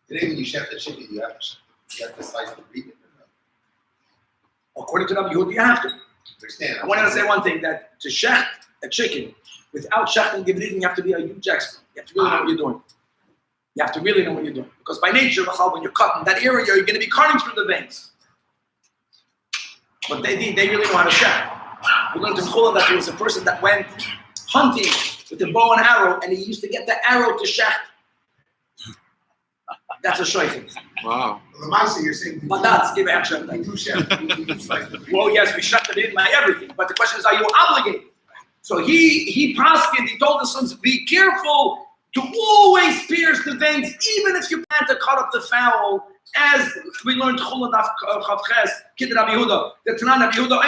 Today when you chef the chicken, you have to slice the meat. According to Rabbi Yehuda, you have to. Understand? I want to say one thing, that to shecht a chicken, without shechting the viridin, you have to be a huge expert. You have to really know what you're doing. You have to really know what you're doing. Because by nature, when you're cutting that area, you're going to be cutting through the veins. But they really know how to shecht. We learned in Chula that there was a person that went hunting with a bow and arrow, and he used to get the arrow to shecht. That's a shaykhid. Wow. Well, the mouse you're saying. But that's give action. We do chef. We do slice the meat. Well, yes, we shut it in by everything. But the question is, are you obligated? So he paskined, he told the sons, be careful to always pierce the veins, even if you plan to cut up the fowl, as we learned Chulad Chavches, Kid Rabbi Yehuda, the Tanan Rabbi Yehuda,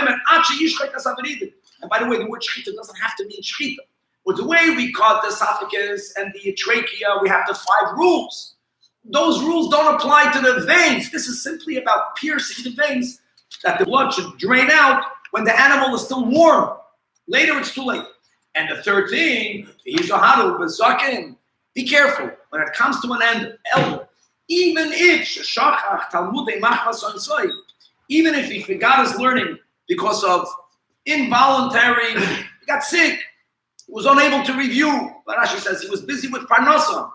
and by the way, the word shechita doesn't have to mean shechita. But the way we cut the esophagus and the trachea, we have the 5 rules. Those rules don't apply to the veins. This is simply about piercing the veins, that the blood should drain out when the animal is still warm. Later, it's too late. And the third thing, be careful when it comes to an elder. Even if he forgot his learning because of involuntary. He got sick. He was unable to review. But Rashi says he was busy with parnasa.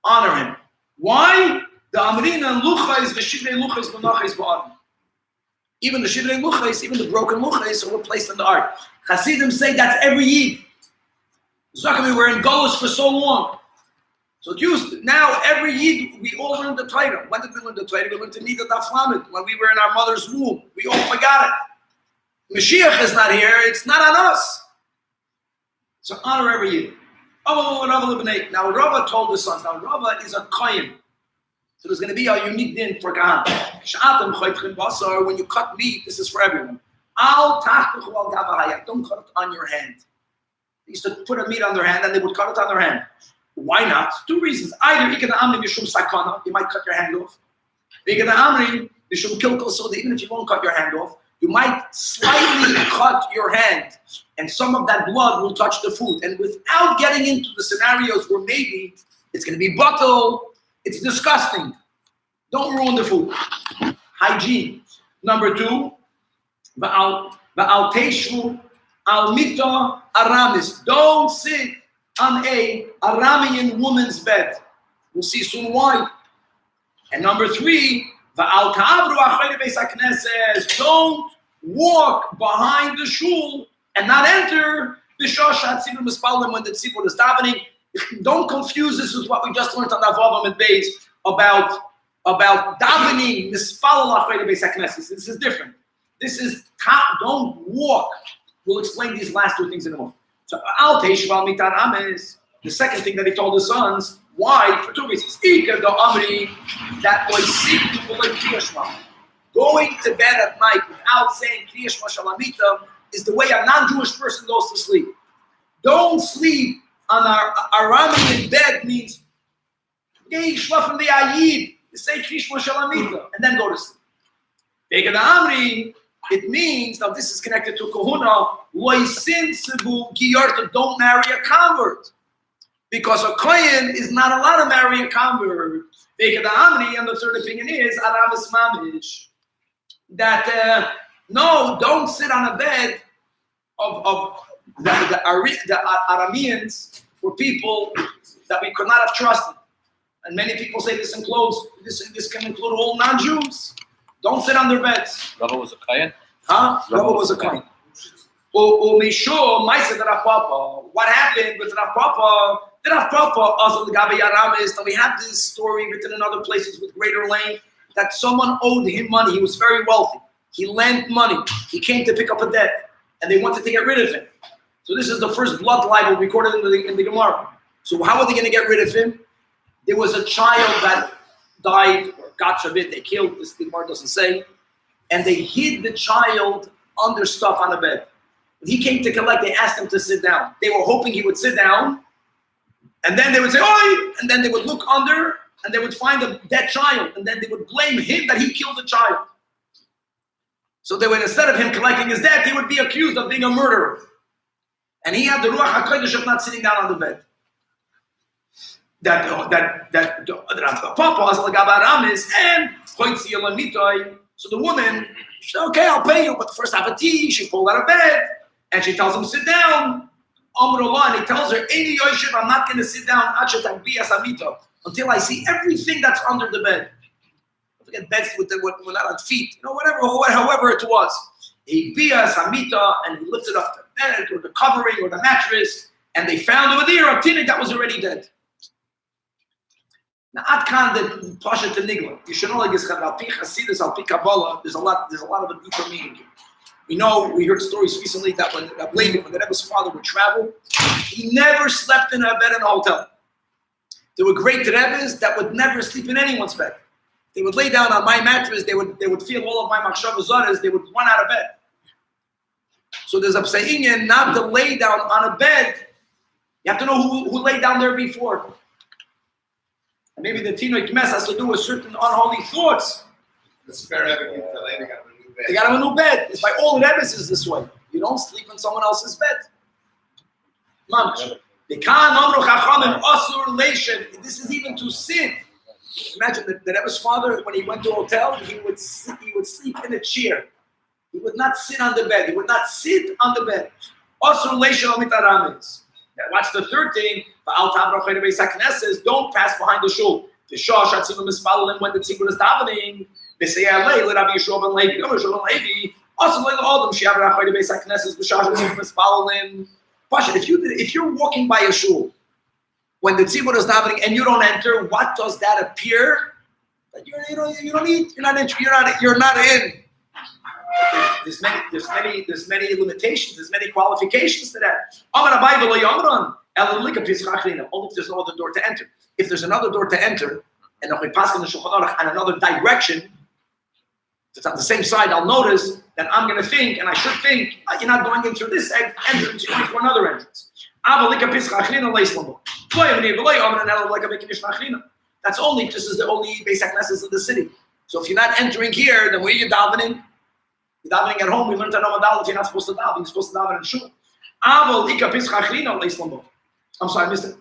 Honor him. Why? The amrina luchais v'shidrei luchais v'nachais ba'adim. Even the shidrei luchais, even the broken luchais were placed in the ark. Hasidim say that's every Yid. Zakami, we're in Golus for so long. So it used now every Yid we all learned the Torah. When did we learn the Torah? We learned to Nida Daf Lamed when we were in our mother's womb. We all forgot it. Mashiach is not here. It's not on us. So honor every Yid. Now Rava told his sons. Now Rava is a kohen. So there's going to be a unique din for Gahan. When you cut meat, this is for everyone. Don't cut it on your hand. They used to put a meat on their hand and they would cut it on their hand. Why not? Two reasons. Either you might cut your hand off. Even if you won't cut your hand off, you might slightly cut your hand and some of that blood will touch the food. And without getting into the scenarios where maybe it's going to be bottle, it's disgusting. Don't ruin the food. Hygiene. Number two, Ba'al Teshu Al Mita Aramis. Don't sit on a Aramean woman's bed. We'll see soon why. And number three, Va'al Ka'avru Achayre Beis HaKnesses. Don't walk behind the shul and not enter the Shoshat Tzibur Mispalim when the Tzibur is davening. Don't confuse this with what we just learned on Avavam and Beis about davening Mispalal Achayre Beis HaKnesses. This is different. This is don't walk. We'll explain these last two things in a moment. So Al Teishval Mitar Ames, the second thing that he told his sons, why? For two reasons. That was going to bed at night without saying Kriya Shema Shalamita is the way a non-Jewish person goes to sleep. Don't sleep on our Aramean bed means you say Kriya Shema Shalamita and then go to sleep. It means, now this is connected to kahuna, don't marry a convert. Because a kohen is not allowed to marry a convert. And the third opinion is, Aramis Mamish, that no, don't sit on a bed of the Arameans for people that we could not have trusted. And many people say this can include all non-Jews. Don't sit on their beds. Rava was a kohen? Rava was a kohen. What happened with Rav Papa? We have this story written in other places with greater length that someone owed him money. He was very wealthy. He lent money. He came to pick up a debt, and they wanted to get rid of him. So this is the first blood libel recorded in the Gemara. So how are they going to get rid of him? There was a child that died, or God forbid, they killed, this the Gemara doesn't say, and they hid the child under stuff on the bed. When he came to collect, they asked him to sit down. They were hoping he would sit down, and then they would say, "Oi!" And then they would look under, and they would find a dead child, and then they would blame him that he killed the child. So they would, instead of him collecting his debt, he would be accused of being a murderer. And he had the Ruach HaKodesh of not sitting down on the bed. That Papa is Lagab Aramis and Choitzi Elamitoy. So the woman, she said, "Okay, I'll pay you, but first have a tea." She pulled out of bed, and she tells him, "Sit down." And he tells her, I'm not going to sit down until I see everything that's under the bed. Don't forget beds with we're not on feet, however it was. He bia samita, and he lifted up the bed or the covering or the mattress, and they found over there a teenage that was already dead. Now, Atkan the Pasha to Nigla. You should know like this. Al-Pi Chasidus, Al-Pi Kabbalah. There's a lot of a deeper meaning here. We heard stories recently that when the Rebbe's father would travel, he never slept in a bed in a hotel. There were great Rebbes that would never sleep in anyone's bed. They would lay down on my mattress, they would feel all of my machshava zaras, they would run out of bed. So there's a psa'inyan not to lay down on a bed. You have to know who laid down there before. And maybe the Tinoik mess has to do with certain unholy thoughts. The spare Rebbe they got him a new bed. It's by all Rebbes is this way. You don't sleep in someone else's bed. Mamash. This is even to sit. Imagine the Rebbe's father, when he went to a hotel, he would sleep in a chair. He would not sit on the bed. He would not sit on the bed. Also, watch the third thing. Don't pass behind the shul. The shah shatzim mispalim when the tzibur is davening. They say let Rabbi Yeshua ben Levi. Also, let all them shiur rachayde beis haknesses b'shah shatzim mispalim. If you're walking by a shul when the tzibur is davening and you don't enter, what does that appear? That you're not in. There's many limitations. There's many qualifications to that. Only if there's no other door to enter. If there's another door to enter, and if we pass in the Shulchan Aruch and another direction, if it's on the same side, I'll notice that I'm going to think, and I should think, you're not going in through this entrance, you're going through another entrance. That's only if this is the only basic classes of the city. So if you're not entering here, then where are you davening? You're davening at home. We learned to know if you're not supposed to daven. You're supposed to daven in shul. I'm sorry, Mr.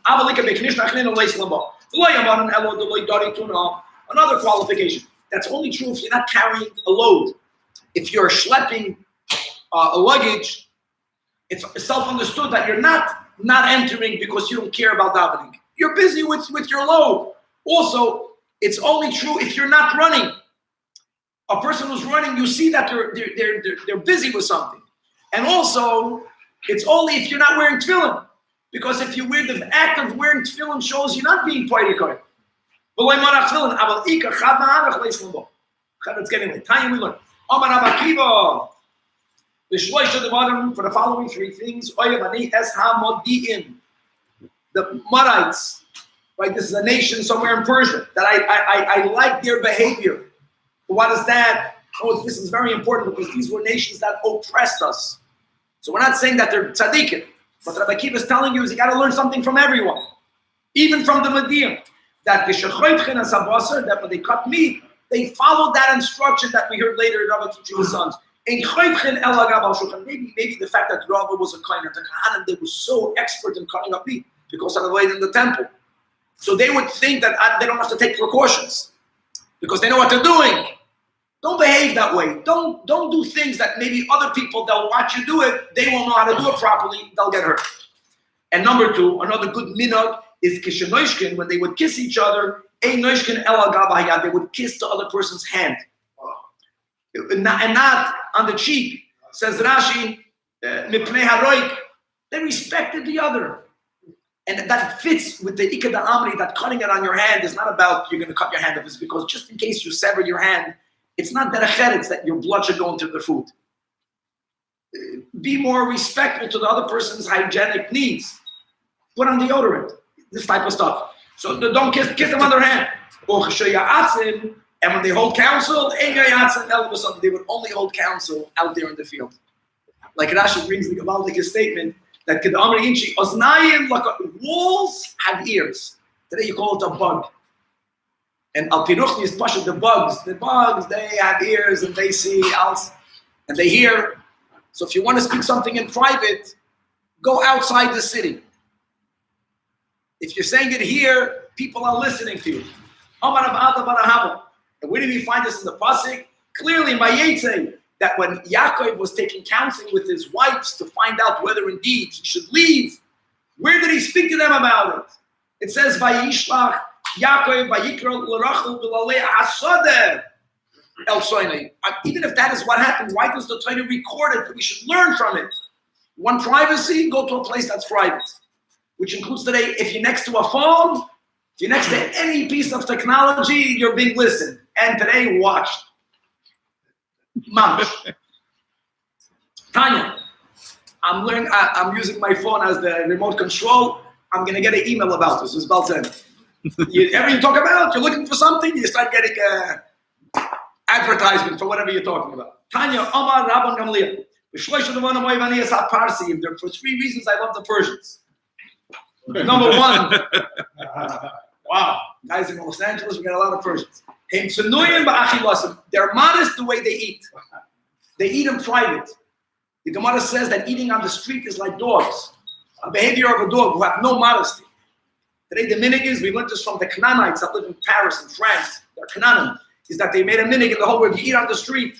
Another qualification. That's only true if you're not carrying a load. If you're schlepping a luggage, it's self-understood that you're not entering because you don't care about davening. You're busy with your load. Also, it's only true if you're not running. A person who's running, you see that they're busy with something. And also, it's only if you're not wearing tefillin. Because if you wear the act of wearing tefillin shows you're not being poetic. It's getting late. Time we learn. For the following three things, the Modites, right? This is a nation somewhere in Persia that I like their behavior. What is that? Oh, this is very important because these were nations that oppressed us. So we're not saying that they're tzaddikim. What Rabbi Akiva is telling you is you got to learn something from everyone, even from the Medium. That that when they cut meat, they followed that instruction that we heard later in Rabbi teaching his sons. Maybe the fact that Rabbi was a kohen, the Kahanim, they were so expert in cutting up meat because of the way in the temple. So they would think that they don't have to take precautions because they know what they're doing. Don't behave that way. Don't do things that maybe other people, they'll watch you do it, they won't know how to do it properly, they'll get hurt. And number two, another good minhag is kishenoishkin, when they would kiss each other, ein noishkin ela gabahayad, they would kiss the other person's hand. And not on the cheek. Says Rashi, mipnei haroik, they respected the other. And that fits with the ikad amri, that cutting it on your hand is not about you're going to cut your hand off, it's because just in case you sever your hand, it's not berachot, it's that your blood should go into the food. Be more respectful to the other person's hygienic needs. Put on deodorant, this type of stuff. So don't kiss them on their hand. And when they hold counsel, they would only hold counsel out there in the field. Like Rashi brings the Gavaldik statement that walls have ears. Today you call it a bug. And al piruchni is pashut, the bugs, they have ears and they see else and they hear. So if you want to speak something in private, go outside the city. If you're saying it here, people are listening to you. And where did we find this in the pasuk? Clearly in Vayetze, that when Yaakov was taking counseling with his wives to find out whether indeed he should leave, where did he speak to them about it? It says Vayishlach Yaakov Vayikra l'Rachel b'lalei hasadeh el soinei. Even if that is what happened, why does the Torah record it? That we should learn from it. Want privacy? Go to a place that's private. Which includes today, if you're next to a phone, if you're next to any piece of technology, you're being listened. And today, watched. Mamash. Tanya, I'm using my phone as the remote control. I'm going to get an email about this. It's Balzen. Whatever you talk about, you're looking for something, you start getting advertisement for whatever you're talking about. Tanya, Omar, Rabban Gamliel. For 3 reasons I love the Persians. Number one, wow, guys in Los Angeles, we got a lot of Persians. They're modest the way they eat. They eat in private. The Gemara says that eating on the street is like dogs, a behavior of a dog who have no modesty. Today, the minhag is, we learned this from the Canaanites that live in Paris and France, they're Canaanim, is that they made a minhag in the whole world. You eat on the street.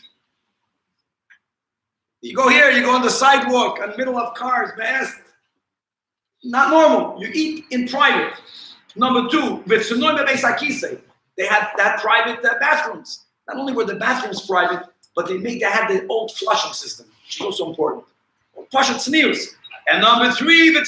You go here, you go on the sidewalk, in the middle of cars, best. Not normal. You eat in private. Number two, they had that private bathrooms. Not only were the bathrooms private, but they had the old flushing system, which is also important. Flushing tznius. And number three, when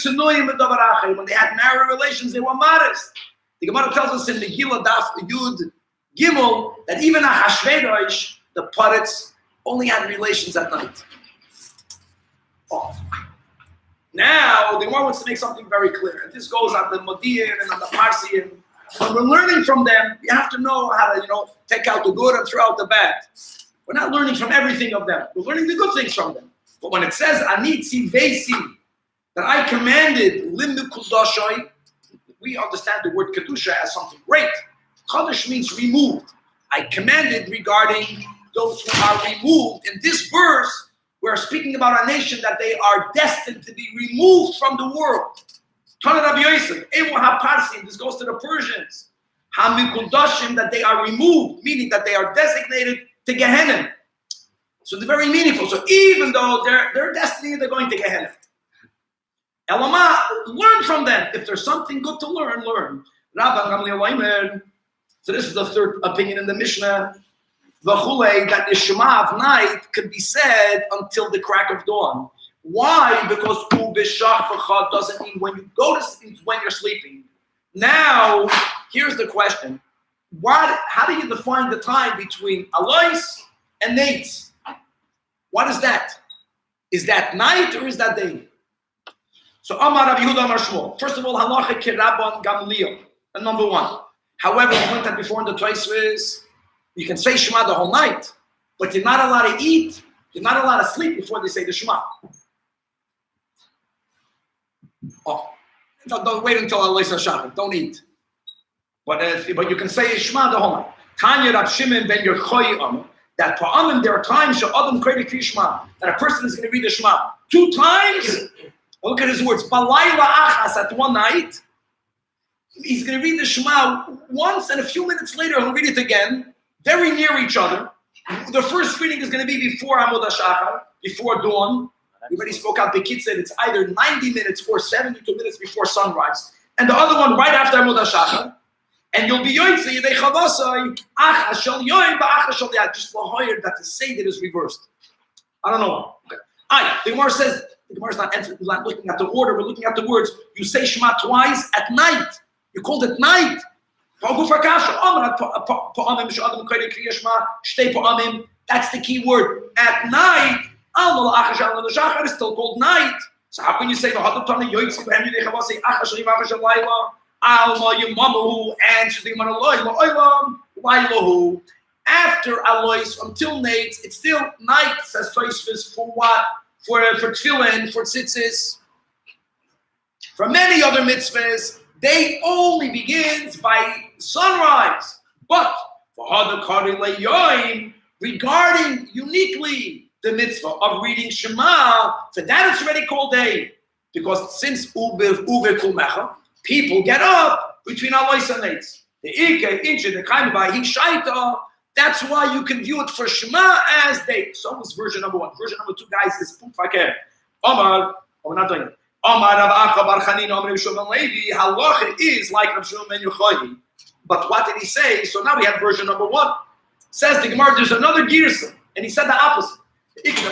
they had married relations, they were modest. The Gemara tells us in the Megillah Daf Yud Gimel that even a Hashverosh, the Paretz, only had relations at night. Oh. Now, the Gemara wants to make something very clear. And this goes on the Modian and on the Parsian. When we're learning from them, you have to know how to, take out the good and throw out the bad. We're not learning from everything of them. We're learning the good things from them. But when it says, Anitzi Vesi, that I commanded Limdu Kudoshai, we understand the word Kedusha as something great. Chodesh means removed. I commanded regarding those who are removed. In this verse, we're speaking about a nation that they are destined to be removed from the world. Tana Rabbi Yosef, Emu HaParsim, this goes to the Persians. HaMikudoshim, that they are removed, meaning that they are designated to Gehenna. So they're very meaningful. So even though they're destined, they're going to Gehenna. Elama, learn from them. If there's something good to learn, learn. So this is the third opinion in the Mishnah. That the Shema of night could be said until the crack of dawn. Why? Because ubishach doesn't mean when you go to sleep, when you're sleeping. Now, here's the question. How do you define the time between alois and nates? What is that? Is that night or is that day? So Amar Rabbi Yehuda Amar Shmuel. First of all, halacha kirabban gamliel. And number one. However, we learned that before in the Tosfos, you can say Shema the whole night, but you're not allowed to eat. You're not allowed to sleep before they say the Shema. Oh, don't wait until Allah Shachar. Don't eat. But you can say Shema the whole night. Tanya Rab Shimon ben Yochai that pa'amim there are times Adam created Shema that a person is going to read the Shema 2 times. Look at his words. Balayla achas at one night. He's going to read the Shema once, and a few minutes later he'll read it again, very near each other. The first reading is going to be before Amud HaShachar, before dawn. We already spoke out Bekitz said it's either 90 minutes or 72 minutes before sunrise, and the other one right after Amud HaShachar. And you'll be yoytze yedei chavasai ach ashal yoyim ba'ach ashal yad. Just lahoyer that the Seder is reversed. I don't know. Okay. The Gemara says the Gemara is not looking at the order. We're looking at the words. You say Shema twice at night. You called it night. That's the key word. At night, is still called night. So how can you say after Alois until Nate, it's still night, says Tosfos, for what? For tefillin, for tzitzis. For many other mitzvahs, day only begins by sunrise. But for Hadakari regarding uniquely the mitzvah of reading Shema, for that it's already called day. Because since Uve Kulmecha, people get up between Alois and Nates. The Ike, Inche, the Kaim by Hishaita, that's why you can view it for Shema as day. So was version number 1. Version number 2, guys, is Pufaker. Omar, we're not doing it. Omar Rav Acha Bar Chanina Omar Rav Shimon Levi, halacha is like Rav Shimon ben Yochai. But what did he say? So now we have version number 1. Says the Gemara, there's another Girsa, and he said the opposite. In the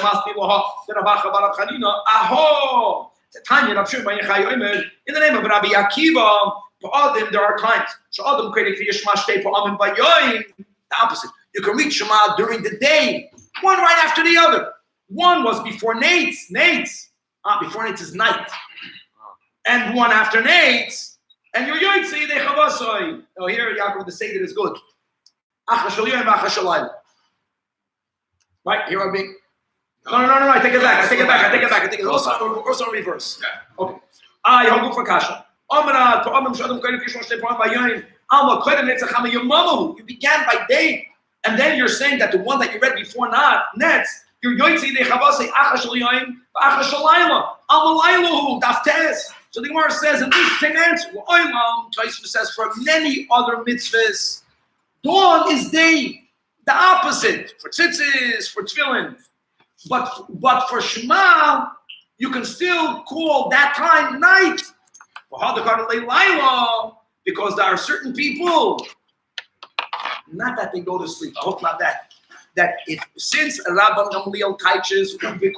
name of Rabbi Akiva, there are times. The opposite. You can read Shema during the day, one right after the other. One was before Nate's. Before Nate's is night. And one after Nate's. And you're yoytze yedei chavasai. Oh, here Yaakov the Seder is good. Right, here I'm being. No, I take it back. I take it also in reverse. Okay. You began by day, and then you're saying that the one that you read before nets, you're yoytze yedei chavasai achashal yoyim v'achashal layla al daftes. So the Gemara says, and this can answer. Tosfos says for many other mitzvahs, dawn is day. The opposite for tzitzis, for tefillin. But for Shema, you can still call that time night. Because there are certain people, not that they go to sleep, I hope not that since Rabban Gamliel teaches when you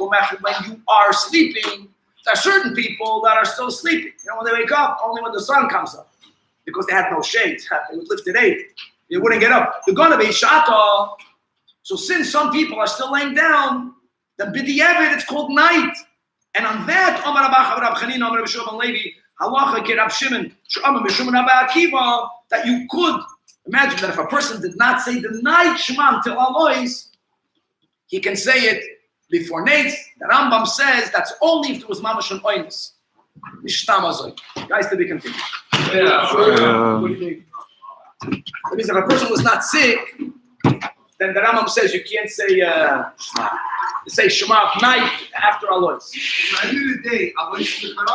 are sleeping, there are certain people that are still sleeping. When they wake up, only when the sun comes up. Because they had no shades. They would lift at 8. They wouldn't get up. They're going to be shata. So since some people are still laying down, then b'di'evet, it's called night. And on that, Omar Abba Rab Chanina, Omar B'Shua Ben Levi, Halacha ki Rab Shimon, Sh'amar B'Shua Ben Abba Akiva, that you could imagine that if a person did not say the night Shema until Alois, he can say it before Nates. The Rambam says that's only if there was Mamash and Oinus. Guys, to be continued. That means if a person was not sick, then the Rambam says you can't say Shema at night after Alois. At the end of the day, Alois is the cutoff.